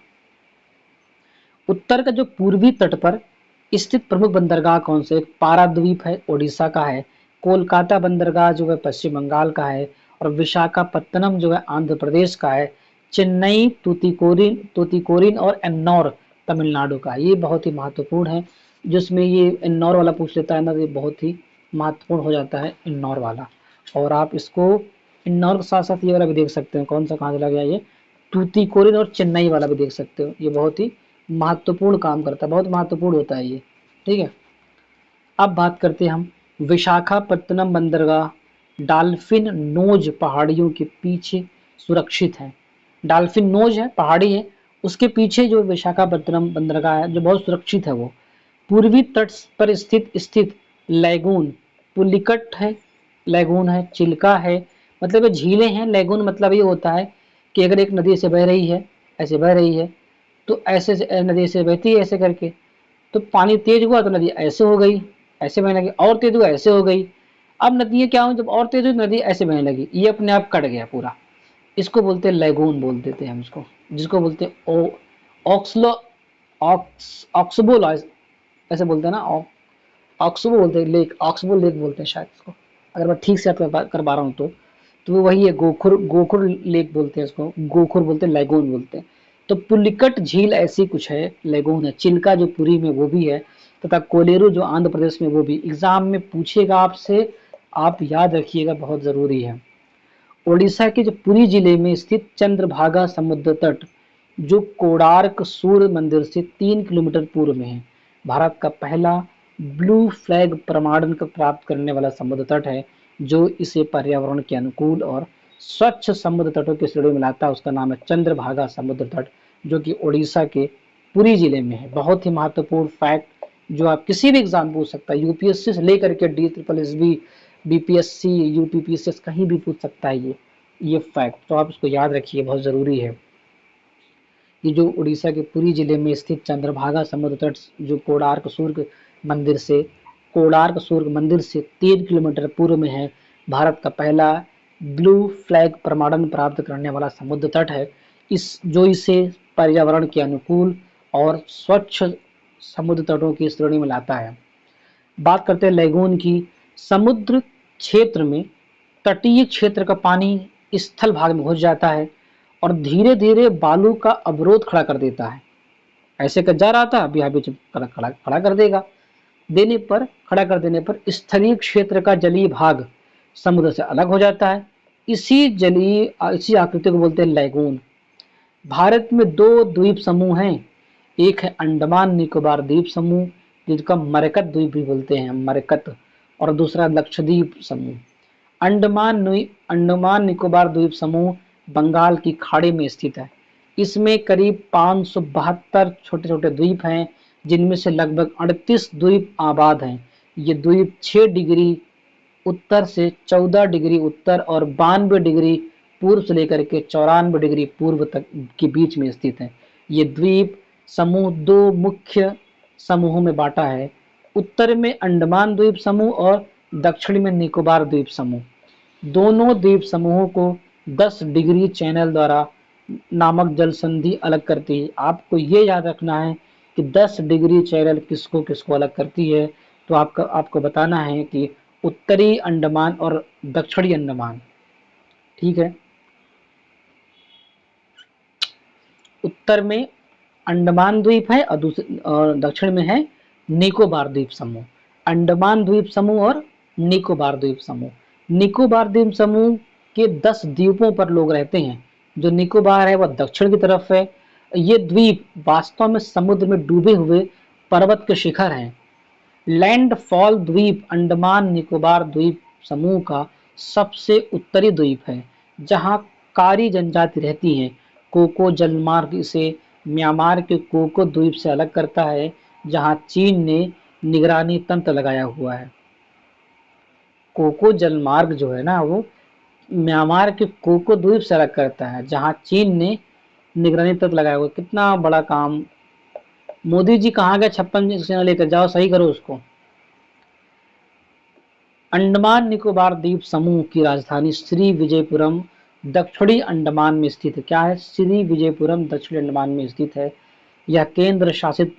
उत्तर का जो पूर्वी तट पर स्थित प्रमुख बंदरगाह कौन से? पाराद्वीप है, ओडिशा का है। कोलकाता बंदरगाह जो है पश्चिम बंगाल का है। और विशाखापत्तनम जो है आंध्र प्रदेश का है। चेन्नई, तूतीकोरिन और एन्नौर तमिलनाडु का। ये बहुत ही महत्वपूर्ण है, जिसमें ये एन्नौर वाला पूछ लेता है ना, ये बहुत ही महत्वपूर्ण हो जाता है एन्नौर वाला। और आप इसको एन्नौर के साथ साथ ये वाला भी देख सकते हो, कौन सा कहाँ चला गया ये, तूतीकोरिन और चेन्नई वाला भी देख सकते हो। ये बहुत ही महत्वपूर्ण काम करता है, बहुत महत्वपूर्ण होता है ये, ठीक है। अब बात करते हैं हम विशाखापत्तनम बंदरगाह डाल्फिन नोज पहाड़ियों के पीछे सुरक्षित है। डाल्फिन नोज है, पहाड़ी है, उसके पीछे जो विशाखापत्तनम बंदरगाह है जो बहुत सुरक्षित है वो। पूर्वी तट पर स्थित लैगून पुलिकट है, लैगून है, चिल्का है, मतलब झीलें हैं। लैगून मतलब ये होता है कि अगर एक नदी से बह रही है, ऐसे बह रही है, तो ऐसे नदी से बहती है ऐसे करके, तो पानी तेज हुआ तो नदी ऐसे हो गई, ऐसे बहने लगी, और तेज हुआ ऐसे हो गई। अब नदियाँ क्या हुई, जब और तेज हुई नदी ऐसे बहने लगी, ये अपने आप कट गया पूरा। इसको बोलते हैं लैगून, बोल देते हैं हम इसको, जिसको बोलते हैं ऑक्सलो ऑक्सबो, ऐसे बोलते हैं ना, ऑक्सबो बोलते हैं, लेक, ऑक्सबो लेक बोलते हैं शायद इसको, अगर मैं ठीक से याद कर पा रहा हूँ तो वो वही है, गोखुर लेक बोलते हैं इसको, गोखुर बोलते हैं, लैगून बोलते हैं। तो पुलिकट झील ऐसी कुछ है, लैगून है। चिल्का जो पुरी में वो भी है, तथा कोलेरू जो आंध्र प्रदेश में वो भी। एग्जाम में पूछेगा आपसे, आप याद रखिएगा, बहुत जरूरी है। ओडिशा के जो पुरी जिले में स्थित चंद्रभागा समुद्र तट, जो कोणार्क सूर्य मंदिर से 3 किलोमीटर पूर्व में है, भारत का पहला ब्लू फ्लैग प्रमाणन प्राप्त करने वाला समुद्र तट है, जो इसे पर्यावरण के अनुकूल और स्वच्छ समुद्र तटों की श्रेणी में लाता है। उसका नाम है चंद्रभागा समुद्र तट, जो कि ओडिशा के पुरी जिले में है। बहुत ही महत्वपूर्ण फैक्ट, जो आप किसी भी एग्जाम पूछ सकता है, यूपीएससी से लेकर के DSSB, बीपीएससी, यूपीपीसीएस, कहीं भी पूछ सकता है ये फैक्ट, तो आप इसको याद रखिए, बहुत जरूरी है। ये जो उड़ीसा के पुरी जिले में स्थित चंद्रभागा समुद्र तट, जो कोणार्क सूर्य मंदिर से 3 किलोमीटर पूर्व में है, भारत का पहला ब्लू फ्लैग प्रमाणन प्राप्त करने वाला समुद्र तट है। इसे पर्यावरण के अनुकूल और स्वच्छ समुद्र तटों की श्रेणी में लाता है। बात करते हैं लैगून की। समुद्र क्षेत्र में तटीय क्षेत्र का पानी स्थल भाग में घुस जाता है और धीरे धीरे बालू का अवरोध खड़ा कर देता है। ऐसे कर जा रहा था, अभी अभी खड़ा कर देगा, खड़ा कर देने पर स्थलीय क्षेत्र का जलीय भाग समुद्र से अलग हो जाता है। इसी आकृति को बोलते हैं लैगून। भारत में दो द्वीप समूह हैं, एक है अंडमान निकोबार द्वीप समूह जिसका मरकत द्वीप भी बोलते हैं मरकत, और दूसरा लक्षद्वीप समूह। अंडमान निकोबार द्वीप समूह बंगाल की खाड़ी में स्थित है। इसमें करीब 572 छोटे छोटे द्वीप हैं, जिनमें से लगभग 38 द्वीप आबाद हैं। ये द्वीप 6 डिग्री उत्तर से 14 डिग्री उत्तर और 92 डिग्री पूर्व से लेकर के 94 डिग्री पूर्व तक के बीच में स्थित है। ये द्वीप समूह दो मुख्य समूहों में बांटा है, उत्तर में अंडमान द्वीप समूह और दक्षिण में निकोबार द्वीप समूह। दोनों द्वीप समूहों को 10 डिग्री चैनल द्वारा नामक जल संधि अलग करती है। आपको ये याद रखना है कि 10 डिग्री चैनल किसको किसको अलग करती है। तो आपको बताना है कि उत्तरी अंडमान और दक्षिणी अंडमान, ठीक है। उत्तर में अंडमान द्वीप है और दक्षिण में है निकोबार द्वीप समूह। अंडमान द्वीप समूह और निकोबार द्वीप समूह। निकोबार द्वीप समूह के 10 द्वीपों पर लोग रहते हैं। जो निकोबार है वह दक्षिण की तरफ है। ये द्वीप वास्तव में समुद्र में डूबे हुए पर्वत के शिखर हैं। लैंडफॉल द्वीप अंडमान निकोबार द्वीप समूह का सबसे उत्तरी द्वीप है, जहां कारी जनजाति रहती है। कोको जलमार्ग इसे म्यांमार के कोको द्वीप से अलग करता है, जहां चीन ने निगरानी तंत्र लगाया हुआ है। कोको जलमार्ग जो है ना, वो म्यांमार के कोको द्वीप से अलग करता है, जहां चीन ने निगरानी तंत्र लगाया हुआ है। कितना बड़ा काम। मोदी जी कहाँ गए 56 सेना लेकर, जाओ सही करो उसको। अंडमान निकोबार द्वीप समूह की राजधानी श्री विजयपुरम दक्षिणी अंडमान में स्थित है। क्या है? श्री विजयपुरम दक्षिणी अंडमान में स्थित है। यह केंद्र शासित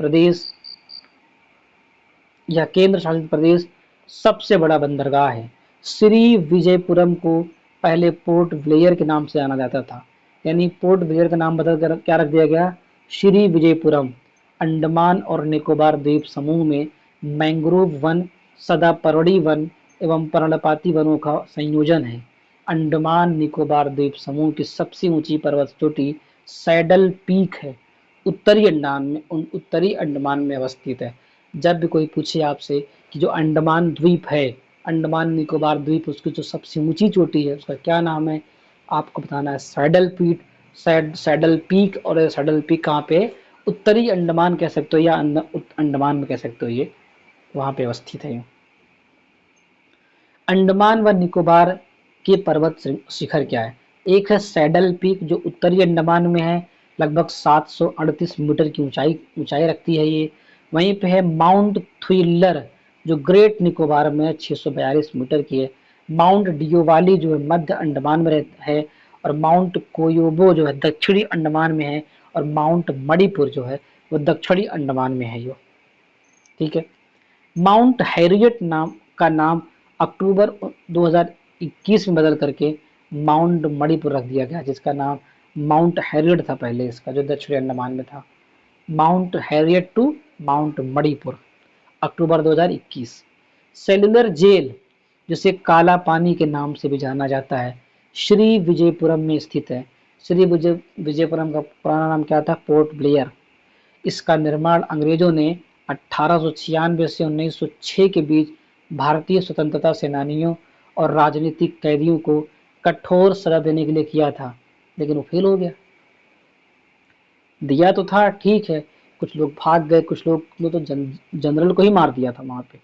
प्रदेश सबसे बड़ा बंदरगाह है। श्री विजयपुरम को पहले पोर्ट ब्लेयर के नाम से जाना जाता था, यानी पोर्ट ब्लेयर का नाम बदल कर क्या रख दिया गया? श्री विजयपुरम। अंडमान और निकोबार द्वीप समूह में मैंग्रोव वन, सदापर्णी वन एवं पर्णपाती वनों का संयोजन है। अंडमान निकोबार द्वीप समूह की सबसे ऊंची पर्वत चोटी सैडल पीक है, उत्तरी अंडमान में अवस्थित है। जब भी कोई पूछे आपसे कि जो अंडमान द्वीप है, अंडमान निकोबार द्वीप, उसकी जो सबसे ऊंची चोटी है उसका क्या नाम है, आपको बताना है सैडल पीक। और सैडल पीक कहाँ पे? उत्तरी अंडमान कह सकते हो या अंडमान में कह सकते हो, ये वहां पे अवस्थित है। अंडमान व निकोबार के पर्वत शिखर क्या है? एक है सैडल पीक जो उत्तरी अंडमान में है, लगभग 738 मीटर की ऊंचाई रखती है ये। वहीं पे है माउंट थ्विलर जो ग्रेट निकोबार में 642 मीटर की है। माउंट डियोवाली जो है मध्य अंडमान में है, और माउंट कोयोबो जो है दक्षिणी अंडमान में है, और माउंट मणिपुर जो है वो दक्षिणी अंडमान में है यो, ठीक है। माउंट हैरियट नाम अक्टूबर 2021 में बदल करके माउंट मणिपुर रख दिया गया, जिसका नाम माउंट हैरियट था पहले इसका, जो दक्षिणी अंडमान में था। Mount Harriet to Mount Manipur, October 2021। Cellular Jail जिसे काला पानी के नाम से भी जाना जाता है, श्री विजयपुरम में स्थित है। श्री विजयपुरम का पुराना नाम क्या था? Port Blair. इसका निर्माण अंग्रेजों ने 1896 से 1906 के बीच भारतीय स्वतंत्रता सेनानियों और राजनीतिक कैदियों को कठोर सजा देने के लिए किया था, लेकिन वो फेल हो गया। दिया तो था, ठीक है, कुछ लोग भाग गए, कुछ लोग तो जनरल को ही मार दिया था वहां पे।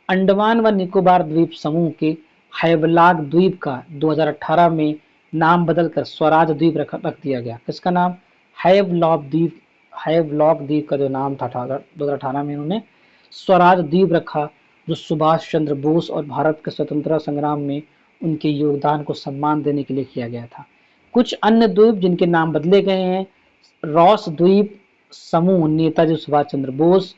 अंडमान व निकोबार द्वीप समूह के हैवलॉक द्वीप का 2018 में नाम बदलकर स्वराज द्वीप रख दिया गया। किसका नाम? हैवलॉक द्वीप का जो नाम था 2018 में इन्होंने स्वराज द्वीप रखा, जो सुभाष चंद्र बोस और भारत के स्वतंत्रता संग्राम में उनके योगदान को सम्मान देने के लिए किया गया था। कुछ अन्य द्वीप जिनके नाम बदले गए हैं: रॉस द्वीप समूह नेताजी सुभाष चंद्र बोस,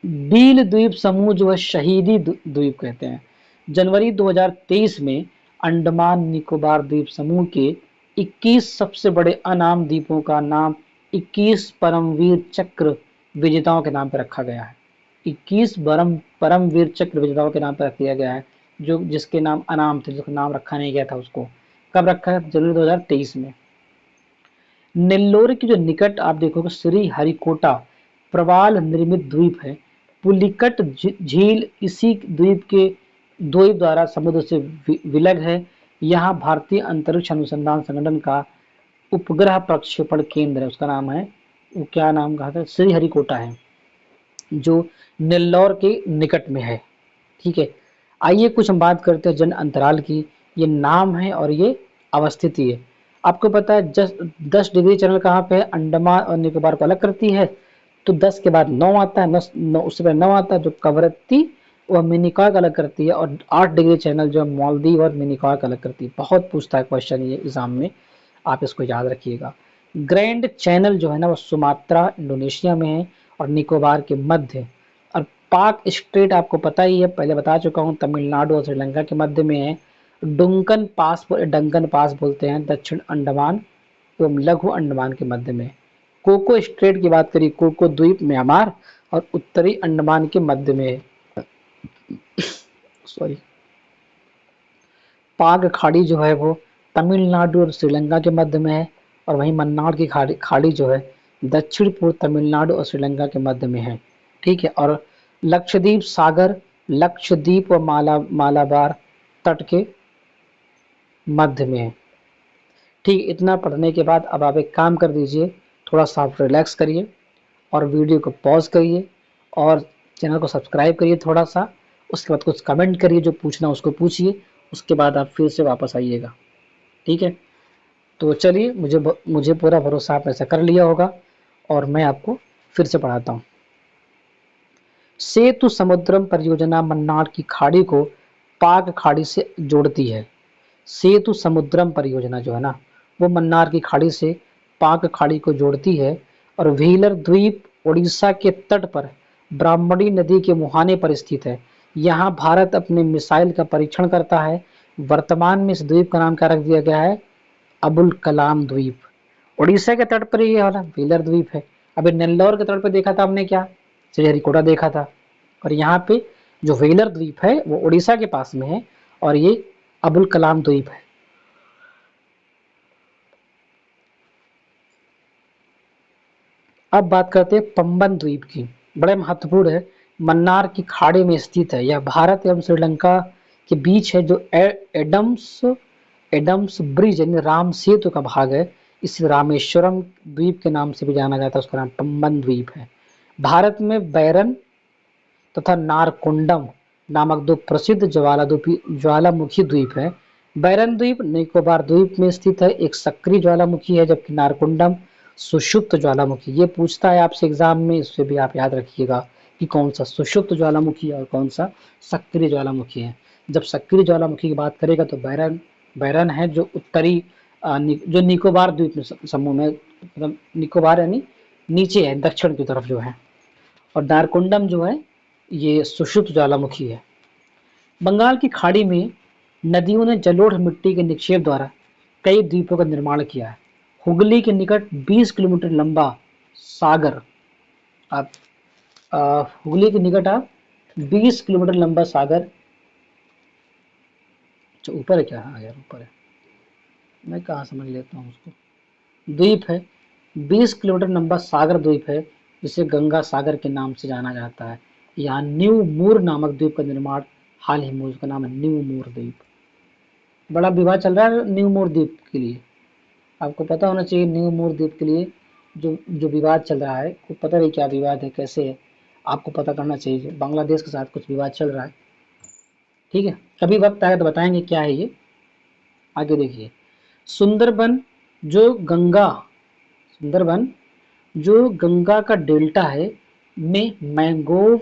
बील द्वीप समूह जो है शहीदी द्वीप कहते हैं। जनवरी 2023 में अंडमान निकोबार द्वीप समूह के 21 सबसे बड़े अनाम द्वीपों का नाम 21 परमवीर चक्र विजेताओं के नाम पर रखा गया है। 21 परमवीर चक्र विजेताओं के नाम पर रख दिया गया है, जो जिसके नाम अनाम थे, जिसका नाम रखा नहीं गया था उसको। कब रखा है? जनवरी 2023 में। नेल्लोर के जो निकट आप देखोगे श्री हरिकोटा प्रवाल निर्मित द्वीप है। पुलिकट झील इसी द्वीप के द्वीप द्वारा समुद्र से विलग है। यहाँ भारतीय अंतरिक्ष अनुसंधान संगठन का उपग्रह प्रक्षेपण केंद्र है, उसका नाम है, वो क्या नाम कहा था, श्री हरिकोटा है, जो नेल्लौर के निकट में है। ठीक है, आइए कुछ हम बात करते हैं जन अंतराल की। ये नाम है और ये अवस्थिति है। आपको पता है 10 डिग्री चैनल कहाँ पे है? अंडमान और निकोबार को अलग करती है। तो 10 के बाद 9 आता है, 9 उससे पहले 9 आता है, जो कवरत्ती और मिनिकॉय को अलग करती है। और 8 डिग्री चैनल जो मालदीव और मिनिकॉय को अलग करती है। बहुत पूछता है क्वेश्चन ये एग्जाम में, आप इसको याद रखिएगा। ग्रैंड चैनल जो है ना वो सुमात्रा इंडोनेशिया में है और निकोबार के मध्य। और पाक स्ट्रेट आपको पता ही है, पहले बता चुका हूँ, तमिलनाडु और श्रीलंका के मध्य में है। डंकन पास बोलते हैं दक्षिण अंडमान एवं लघु अंडमान के मध्य में। कोको स्ट्रेट की बात करिए, कोको द्वीप म्यांमार और उत्तरी अंडमान के मध्य में है। सॉरी। पाक खाड़ी जो है वो तमिलनाडु और श्रीलंका के मध्य में है। और वहीं मन्नार की खाड़ी जो है दक्षिण पूर्व तमिलनाडु और श्रीलंका के मध्य में है। ठीक है, और लक्षद्वीप सागर लक्षद्वीप और मालाबार तट के मध्य में है। ठीक, इतना पढ़ने के बाद अब आप एक काम कर दीजिए, थोड़ा सा आप रिलैक्स करिए और वीडियो को पॉज करिए और चैनल को सब्सक्राइब करिए थोड़ा सा। उसके बाद कुछ कमेंट करिए, जो पूछना उसको पूछिए, उसके बाद आप फिर से वापस आइएगा। ठीक है, तो चलिए, मुझे पूरा भरोसा आप ऐसा कर लिया होगा और मैं आपको फिर से पढ़ाता हूँ। सेतु समुद्रम परियोजना मन्नार की खाड़ी को पाक खाड़ी से जोड़ती है। सेतु समुद्रम परियोजना जो है ना वो मन्नार की खाड़ी से पाक खाड़ी को जोड़ती है। और व्हीलर द्वीप उड़ीसा के तट पर ब्राह्मणी नदी के मुहाने पर स्थित है। यहाँ भारत अपने मिसाइल का परीक्षण करता है। वर्तमान में इस द्वीप का नाम क्या रख दिया गया है? अबुल कलाम द्वीप। उड़ीसा के तट पर ये वाला व्हीलर द्वीप है। अभी नेल्लौर के तट पर देखा था हमने क्या? श्रीहरिकोटा देखा था। और यहाँ पे जो व्हीलर द्वीप है वो उड़ीसा के पास में है और ये अबुल कलाम द्वीप है। अब बात करते हैं पंबन द्वीप की, बड़े महत्वपूर्ण है। मन्नार की खाड़ी में स्थित है। यह भारत एवं श्रीलंका के बीच है, जो एडम्स ब्रिज यानी राम सेतु का भाग है। इसे रामेश्वरम द्वीप के नाम से भी जाना जाता है, उसका नाम पंबन द्वीप है। भारत में बैरन तथा नारकोंडम नामक दो प्रसिद्ध ज्वालामुखी द्वीप है। बैरन द्वीप निकोबार द्वीप में स्थित है, एक सक्रिय ज्वालामुखी है, जबकि नारकोंडम सुषुप्त ज्वालामुखी। ये पूछता है आपसे एग्जाम में, इससे भी आप याद रखिएगा कि कौन सा सुषुप्त ज्वालामुखी और कौन सा सक्रिय ज्वालामुखी है। जब सक्रिय ज्वालामुखी की बात करेगा तो बैरन है, जो उत्तरी जो निकोबार द्वीप में समूह में, मतलब निकोबार यानी नीचे है, दक्षिण की तरफ जो है। और नारकोंडम जो है ये सुषुप्त ज्वालामुखी है। बंगाल की खाड़ी में नदियों ने जलोढ़ मिट्टी के निक्षेप द्वारा कई द्वीपों का निर्माण किया है। हुगली के निकट 20 किलोमीटर लंबा सागर, आप हुगली के निकट आप 20 किलोमीटर लंबा सागर, ऊपर है क्या? हाँ यार ऊपर है, मैं कहाँ समझ लेता हूँ उसको। द्वीप है, 20 किलोमीटर लंबा सागर द्वीप है, जिसे गंगा सागर के नाम से जाना जाता है। यहाँ न्यू मूर नामक द्वीप का निर्माण हाल ही में, उसका नाम है न्यू मूर द्वीप। बड़ा विवाद चल रहा है न्यू मूर द्वीप के लिए, आपको पता होना चाहिए। न्यू मूर द्वीप के लिए जो जो विवाद चल रहा है, को पता नहीं क्या विवाद है, कैसे है, आपको पता करना चाहिए। बांग्लादेश के साथ कुछ विवाद चल रहा है। ठीक है, कभी वक्त आएगा तो बताएंगे क्या है ये। आगे देखिए, सुंदरबन जो गंगा सुंदरबन जो गंगा का डेल्टा है में मैंग्रोव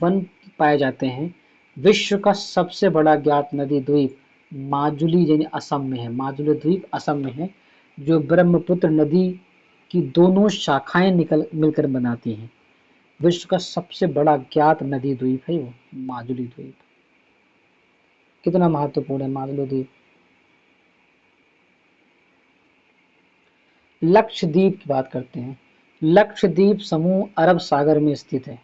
वन पाए जाते हैं। विश्व का सबसे बड़ा ज्ञात नदी द्वीप माजुली यानी असम में है। माजुली द्वीप असम में है, जो ब्रह्मपुत्र नदी की दोनों शाखाएं मिलकर बनाती हैं। विश्व का सबसे बड़ा ज्ञात नदी द्वीप है वो माजुली द्वीप। कितना महत्वपूर्ण है माजुली द्वीप। लक्षद्वीप की बात करते हैं। लक्षद्वीप समूह अरब सागर में स्थित है।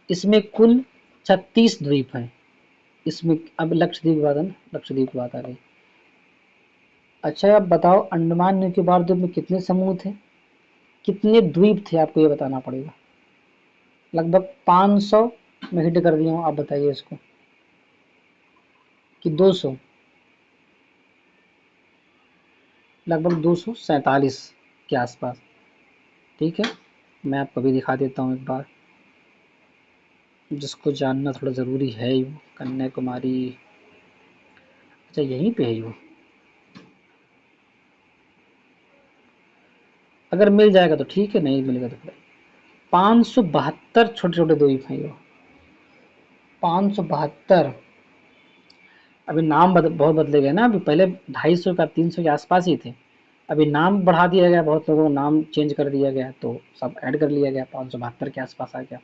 इसमें कुल 36 द्वीप हैं। इसमें अब लक्षद्वीप की बात है ना, लक्षद्वीप की बात आ गई। अच्छा आप बताओ, अंडमान निकोबार द्वीप में कितने समूह थे, कितने द्वीप थे, आपको ये बताना पड़ेगा। लगभग 500 मैं हिट कर दिया हूँ, आप बताइए इसको कि 200, लगभग 247 के आसपास। ठीक है, मैं आपको भी दिखा देता हूँ एक बार, जिसको जानना थोड़ा ज़रूरी है ही। वो कन्याकुमारी, अच्छा यहीं पे है वो, अगर मिल जाएगा तो ठीक है, नहीं मिलेगा तो फिर 572 छोटे छोटे द्वीप हैं ये, 572। अभी नाम बहुत बदले गए ना, अभी पहले 250 का 300 के आसपास ही थे, अभी नाम बढ़ा दिया गया, बहुत लोगों को नाम चेंज कर दिया गया, तो सब ऐड कर लिया गया, 572 के आसपास आ गया।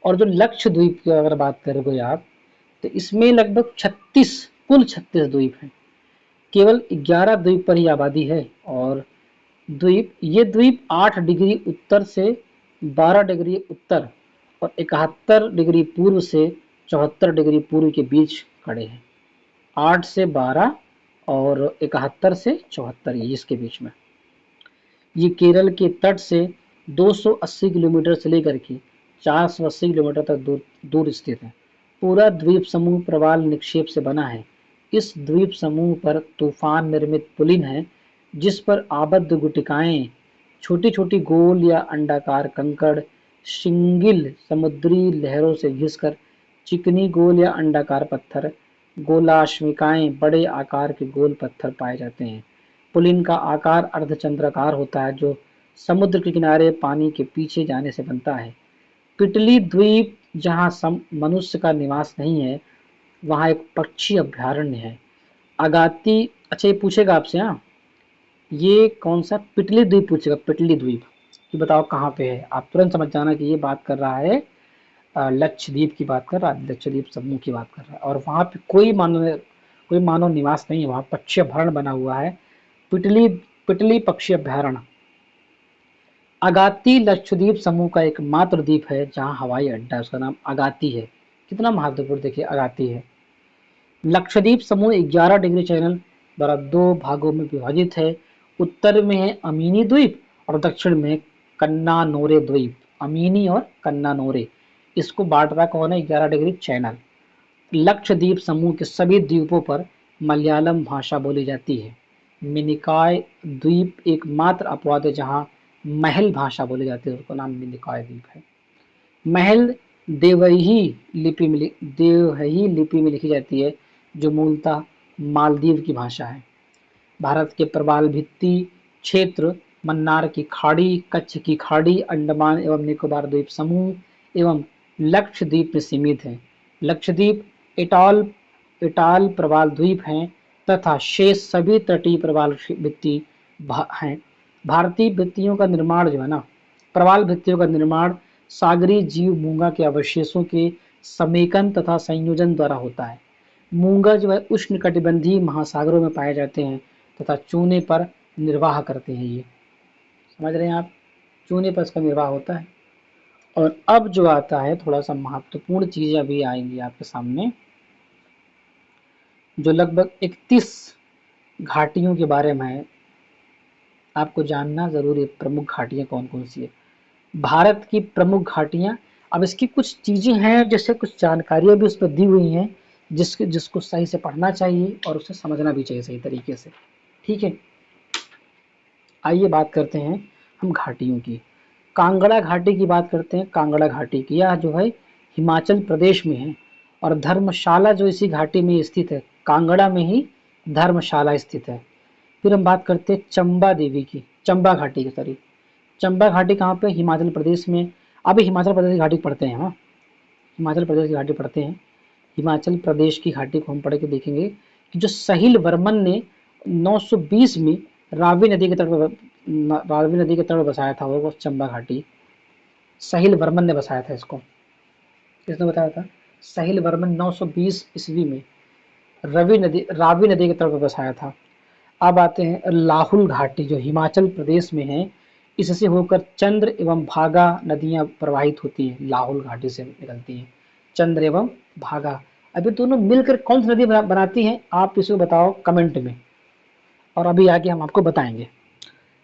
और जो लक्षद्वीप की अगर बात करोगे आप, तो इसमें लगभग 36, कुल 36 द्वीप हैं, केवल 11 द्वीप पर ही आबादी है। और द्वीप 8 डिग्री उत्तर से 12 डिग्री उत्तर और 71 डिग्री पूर्व से 74 डिग्री पूर्व के बीच खड़े हैं। 8 से 12 और 71 से 74, ये इसके बीच में। ये केरल के तट से 280 किलोमीटर से लेकर के 480 किलोमीटर तक दूर स्थित है। पूरा द्वीप समूह प्रवाल निक्षेप से बना है। इस द्वीप समूह पर तूफान निर्मित पुलिन है, जिस पर आबद्ध गुटिकाएं, छोटी छोटी गोल या अंडाकार कंकड़, शिंगिल समुद्री लहरों से घिसकर चिकनी गोल या अंडाकार पत्थर, गोलाश्मिकाएं, बड़े आकार के गोल पत्थर पाए जाते हैं। पुलिन का आकार अर्धचंद्राकार होता है, जो समुद्र के किनारे पानी के पीछे जाने से बनता है। पिटली द्वीप, जहाँ मनुष्य का निवास नहीं है, वहाँ एक पक्षी अभ्यारण्य है। अगाती, अच्छा ये पूछेगा आपसे, हाँ ये कौन सा पिटली द्वीप पूछेगा, पिटली द्वीप, ये बताओ कहाँ पे है, आप तुरंत समझ जाना कि ये बात कर रहा है लक्षद्वीप की बात कर रहा है, लक्षद्वीप समूह की बात कर रहा है। और वहाँ पे कोई मानव निवास नहीं है, वहाँ पक्षी अभ्यारण्य बना हुआ है, पिटली पिटली पक्षी अभ्यारण्य। अगाती लक्षद्वीप समूह का एकमात्र द्वीप है जहाँ हवाई अड्डा है, उसका नाम अगाती है। कितना महत्वपूर्ण देखिए अगाती है। लक्षद्वीप समूह 11 डिग्री चैनल द्वारा 2 भागों में विभाजित है। उत्तर में है अमीनी द्वीप और दक्षिण में कन्नानोरे द्वीप, अमीनी और कन्नानोरे। इसको बांट रहा कौन है, 11 डिग्री चैनल। लक्षद्वीप समूह के सभी द्वीपों पर मलयालम भाषा बोली जाती है। मिनिकॉय द्वीप एकमात्र अपवाद है जहाँ महल भाषा बोली जाती है, उसका नाम मिनिकॉय द्वीप है। महल देवही लिपि में लिखी जाती है, जो मूलतः मालदीव की भाषा है। भारत के प्रवाल भित्ति क्षेत्र मन्नार की खाड़ी, कच्छ की खाड़ी, अंडमान एवं निकोबार द्वीप समूह एवं लक्षद्वीप में सीमित है। लक्षद्वीप एटॉल एटॉल प्रवाल द्वीप हैं तथा शेष सभी तटीय प्रवाल भित्ति हैं। भारतीय भित्तियों का निर्माण जो है ना, प्रवाल भित्तियों का निर्माण सागरीय जीव मूंगा के अवशेषों के समेकन तथा संयोजन द्वारा होता है। मूंगा जो है उष्णकटिबंधीय महासागरों में पाए जाते हैं तथा चूने पर निर्वाह करते हैं। ये समझ रहे हैं आप, चूने पर इसका निर्वाह होता है। और अब जो आता है थोड़ा सा महत्वपूर्ण चीजें अभी आएंगी आपके सामने, जो लगभग 31 घाटियों के बारे में है, आपको जानना जरूरी है। प्रमुख घाटियां कौन कौन सी है भारत की प्रमुख घाटियां। अब इसकी कुछ चीजें हैं, जैसे कुछ जानकारियां भी उस पर दी हुई हैं, जिसको सही से पढ़ना चाहिए और उसे समझना भी चाहिए सही तरीके से। ठीक है, आइए बात करते हैं हम घाटियों की। कांगड़ा घाटी की बात करते हैं। कांगड़ा घाटी की, यह जो है हिमाचल प्रदेश में है और धर्मशाला जो इसी घाटी में स्थित है, कांगड़ा में ही धर्मशाला स्थित है। फिर हम बात करते हैं चंबा देवी की, चंबा घाटी की, सॉरी चंबा घाटी कहाँ पे, हिमाचल प्रदेश में। अभी हिमाचल प्रदेश की घाटी पढ़ते हैं, हाँ हिमाचल प्रदेश की घाटी पढ़ते हैं। हिमाचल प्रदेश की घाटी को हम पढ़ के देखेंगे कि जो सहिल वर्मन ने 920 में रावी नदी के तट पर बसाया था वो चंबा घाटी, सहिल वर्मन ने बसाया था इसको। किसने बताया था, सहिल वर्मन 920 ईस्वी में रावी नदी के तट पर बसाया था। अब आते हैं लाहुल घाटी, जो हिमाचल प्रदेश में है। इससे होकर चंद्र एवं भागा नदियां प्रवाहित होती हैं, लाहुल घाटी से निकलती हैं चंद्र एवं भागा। अभी दोनों मिलकर कौन सी नदी बनाती हैं, आप इसको बताओ कमेंट में, और अभी आगे हम आपको बताएंगे।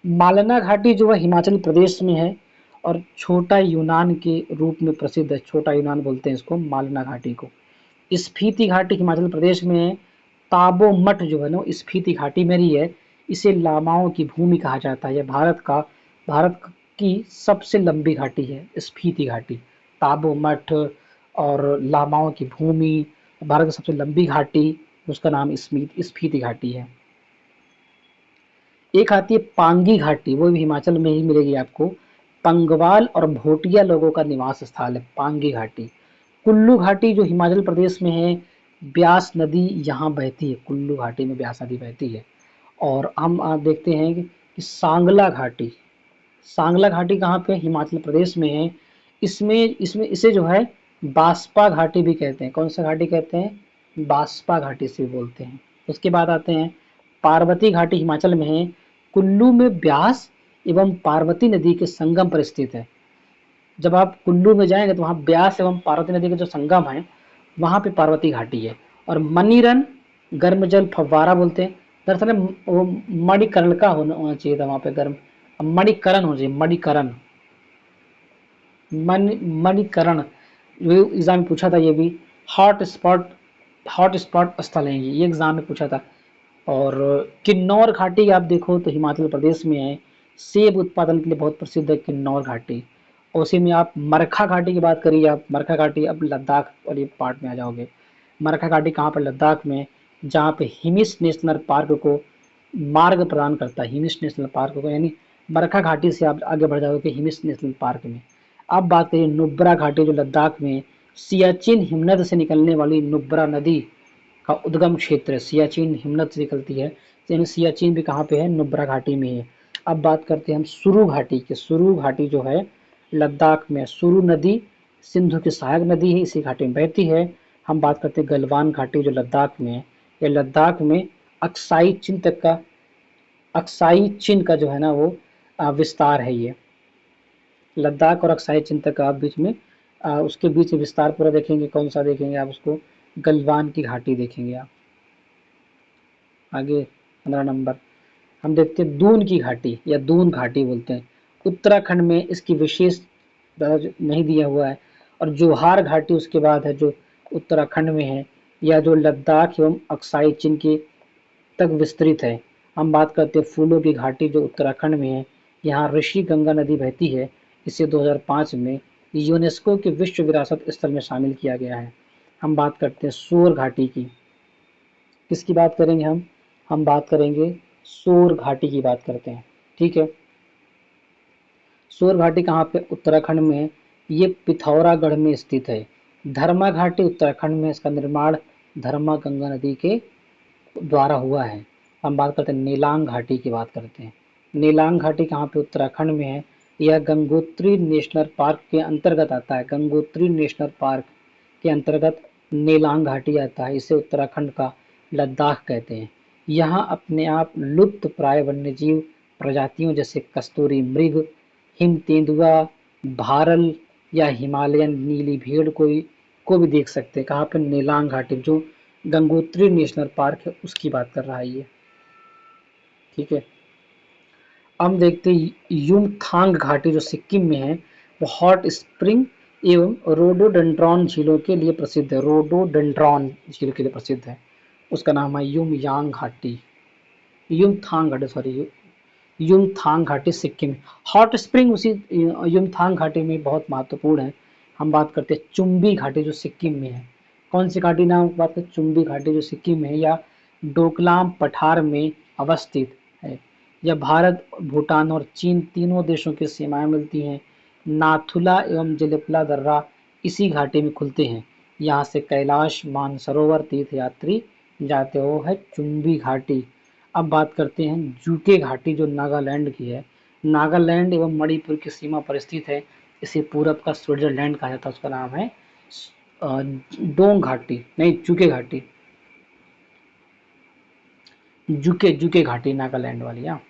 मालना घाटी जो है हिमाचल प्रदेश में है और छोटा यूनान के रूप में प्रसिद्ध है। छोटा यूनान बोलते हैं इसको, मालना घाटी को। स्फीति घाटी हिमाचल प्रदेश में है। ताबो मठ जो है ना स्फीति घाटी में ही है। इसे लामाओं की भूमि कहा जाता है। यह भारत की सबसे लंबी घाटी है स्फीति घाटी। ताबो मठ और लामाओं की भूमि, भारत की सबसे लंबी घाटी, उसका नाम स्फीति घाटी है। एक आती है पांगी घाटी, वो भी हिमाचल में ही मिलेगी आपको। पंगवाल और भोटिया लोगों का निवास स्थल है पांगी घाटी। कुल्लू घाटी जो हिमाचल प्रदेश में है, ब्यास नदी यहाँ बहती है। कुल्लू घाटी में ब्यास नदी बहती है। और हम देखते हैं कि सांगला घाटी, सांगला घाटी कहाँ पे, हिमाचल प्रदेश में है। इसमें इसमें इसे जो है बास्पा घाटी भी कहते हैं। कौन सा घाटी कहते हैं, बास्पा घाटी से बोलते हैं। उसके बाद आते हैं पार्वती घाटी, हिमाचल में है। कुल्लू में ब्यास एवं पार्वती नदी के संगम पर स्थित है। जब आप कुल्लू में जाएंगे तो वहाँ ब्यास एवं पार्वती नदी के जो संगम है वहाँ पे पार्वती घाटी है। और मनीरन गर्म जल फव्वारा बोलते हैं। दरअसल वो मणिकर्ण का होना चाहिए था वहाँ पे, गर्म मणिकरण हो चाहिए, मणिकरण, मणिकरण। एग्जाम में पूछा था ये भी। हॉट स्पॉट स्थल है ये एग्जाम में पूछा था। और किन्नौर घाटी आप देखो तो हिमाचल प्रदेश में है। सेब उत्पादन के लिए बहुत प्रसिद्ध है किन्नौर घाटी। और उसी में आप मरखा घाटी की बात करिए, आप मरखा घाटी अब लद्दाख वाली पार्ट में आ जाओगे। मरखा घाटी कहाँ पर, लद्दाख में, जहाँ पे हिमिस नेशनल पार्क को मार्ग प्रदान करता है। हिमिस नेशनल पार्क को, यानी मरखा घाटी से आप आगे बढ़ जाओगे हिमिस नेशनल पार्क में। अब बात करिए नुब्रा घाटी जो लद्दाख में, सियाचिन हिमनद से निकलने वाली नुब्रा नदी का उद्गम क्षेत्र है। सियाचिन हिमनद से निकलती है, यानी सियाचिन भी कहाँ पे है, नुब्रा घाटी में है। अब बात करते हैं हम सुरु घाटी की। सुरु घाटी जो है लद्दाख में, सुरु नदी सिंधु की सहायक नदी है, इसी घाटी में बहती है। हम बात करते हैं गलवान घाटी जो लद्दाख में है। ये लद्दाख में अक्साई चिन का जो है ना वो विस्तार है। ये लद्दाख और अक्साई चिन तक आप बीच में उसके बीच विस्तार पूरा देखेंगे। कौन सा देखेंगे आप उसको, गलवान की घाटी देखेंगे आप। आगे 15 नंबर हम देखते हैं दून की घाटी या दून घाटी बोलते हैं। उत्तराखंड में इसकी विशेष दर्ज नहीं दिया हुआ है। और जोहार घाटी उसके बाद है जो उत्तराखंड में है, या जो लद्दाख एवं अक्साई चिन के तक विस्तृत है। हम बात करते हैं फूलों की घाटी जो उत्तराखंड में है। यहाँ ऋषि गंगा नदी बहती है। इसे 2005 में यूनेस्को के विश्व विरासत स्थल में शामिल किया गया है। हम बात करते हैं सोर घाटी की। किसकी बात करेंगे हम बात करेंगे सोर घाटी की बात करते हैं। ठीक है, सोर घाटी कहाँ पे, उत्तराखंड में। ये पिथौरागढ़ में स्थित है। धर्मा घाटी उत्तराखंड में, इसका निर्माण धर्मा गंगा नदी के द्वारा हुआ है। हम बात करते हैं नीलांग घाटी की बात करते हैं। नीलांग घाटी कहाँ पे, उत्तराखंड में है। यह गंगोत्री नेशनल पार्क के अंतर्गत आता है। गंगोत्री नेशनल पार्क के अंतर्गत नीलांग घाटी आता है। इसे उत्तराखंड का लद्दाख कहते हैं। यहाँ अपने आप लुप्त प्राय वन्यजीव प्रजातियों जैसे कस्तूरी मृग, हिम तेंदुआ, भारल या हिमालयन नीली भेड़ को भी देख सकते हैं। कहाँ पर, नीलांग घाटी जो गंगोत्री नेशनल पार्क है उसकी बात कर रहा है ये। ठीक है, हम देखते हैं युमथांग घाटी जो सिक्किम में है। वो हॉट स्प्रिंग एवं रोडोडेंड्रॉन झीलों के लिए प्रसिद्ध है। रोडोडेंड्रॉन झील के लिए प्रसिद्ध है। उसका नाम है युमयांग घाटी, युमथांग घाटी, सॉरी, युमथांग घाटी सिक्किम। हॉट स्प्रिंग उसी युमथांग घाटी में बहुत महत्वपूर्ण है। हम बात करते हैं चुम्बी घाटी जो सिक्किम में है। कौन सी घाटी नाम बात करें, चुम्बी घाटी जो सिक्किम में है या डोकलाम पठार में अवस्थित है। यह भारत, भूटान और चीन तीनों देशों की सीमाएं मिलती हैं। नाथुला एवं जलिपला दर्रा इसी घाटी में खुलते हैं। यहाँ से कैलाश मानसरोवर तीर्थ यात्री जाते हो है चुम्बी घाटी। अब बात करते हैं जूके घाटी जो नागालैंड की है। नागालैंड एवं मणिपुर की सीमा पर स्थित है। इसे पूरब का स्विट्जरलैंड कहा जाता है। उसका नाम है डोंग घाटी, नहीं जूके घाटी, जूके घाटी नागालैंड वाली। हाँ,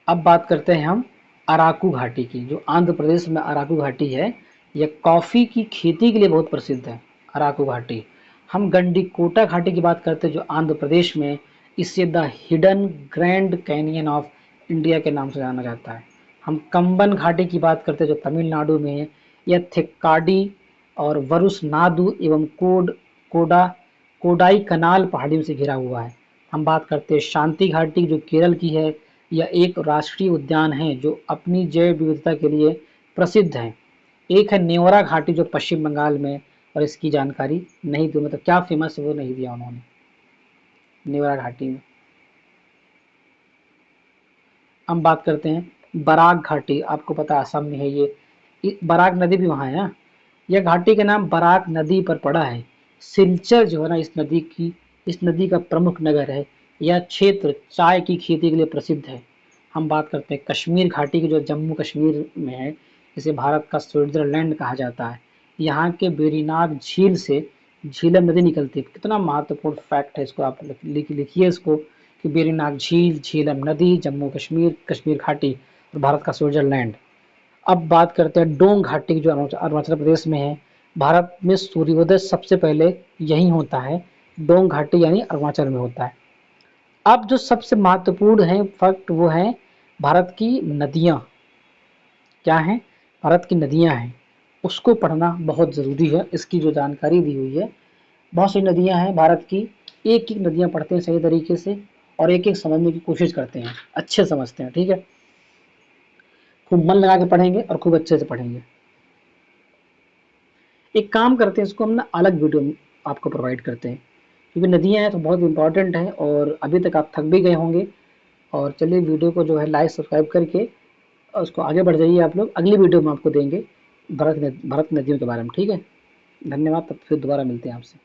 अब बात करते हैं हम अराकू घाटी की जो आंध्र प्रदेश में अराकू घाटी है। यह कॉफ़ी की खेती के लिए बहुत प्रसिद्ध है। अराकू घाटी। हम गंडीकोटा घाटी की बात करते हैं जो आंध्र प्रदेश में, इसे the hidden grand canyon of India के नाम से जाना जाता है। हम कंबन घाटी की बात करते हैं जो तमिलनाडु में है, यह थिक्काडी और वरुसनाडु एवं कोडा कोडाई कनाल पहाड़ियों से घिरा हुआ है। हम बात करते हैं शांति घाटी जो केरल की है, यह एक राष्ट्रीय उद्यान है जो अपनी जैव विविधता के लिए प्रसिद्ध है। एक है नेवरा घाटी जो पश्चिम बंगाल में, और इसकी जानकारी नहीं दी, मतलब क्या फेमस है वो नहीं दिया उन्होंने नेवरा घाटी में। हम बात करते हैं बराक घाटी, आपको पता है असम में है ये, बराक नदी भी वहाँ है ना। यह घाटी का नाम बराक नदी पर पड़ा है। सिलचर जो है ना इस नदी का प्रमुख नगर है। यह क्षेत्र चाय की खेती के लिए प्रसिद्ध है। हम बात करते हैं कश्मीर घाटी की जो जम्मू कश्मीर में है, इसे भारत का स्विट्जरलैंड कहा जाता है। यहाँ के बेरीनाग झील से झीलम नदी निकलती है। कितना महत्वपूर्ण फैक्ट है, इसको आप लिखिए इसको कि बेरीनाग झील, झीलम नदी, जम्मू कश्मीर, कश्मीर घाटी और भारत का स्विट्जरलैंड। अब बात करते हैं डोंग घाटी की जो अरुणाचल प्रदेश में है। भारत में सूर्योदय सबसे पहले यहीं होता है, डोंग घाटी यानी अरुणाचल में होता है। अब जो सबसे महत्वपूर्ण है फैक्ट वो है भारत की नदियाँ। क्या हैं? भारत की नदियाँ हैं, उसको पढ़ना बहुत ज़रूरी है। इसकी जो जानकारी दी हुई है, बहुत सी नदियाँ हैं भारत की, एक एक नदियाँ पढ़ते हैं सही तरीके से और एक एक समझने की कोशिश करते हैं, अच्छे समझते हैं, ठीक है। खूब मन लगा के पढ़ेंगे और खूब अच्छे से पढ़ेंगे। एक काम करते हैं, इसको हम ना अलग वीडियो आपको प्रोवाइड करते हैं, क्योंकि नदियाँ हैं तो बहुत इंपॉर्टेंट है और अभी तक आप थक भी गए होंगे। और चलिए वीडियो को जो है लाइक सब्सक्राइब करके और उसको आगे बढ़ जाइए आप लोग। अगली वीडियो में आपको देंगे भरत नदियों के बारे में, ठीक है। धन्यवाद, तब फिर दोबारा मिलते हैं आपसे।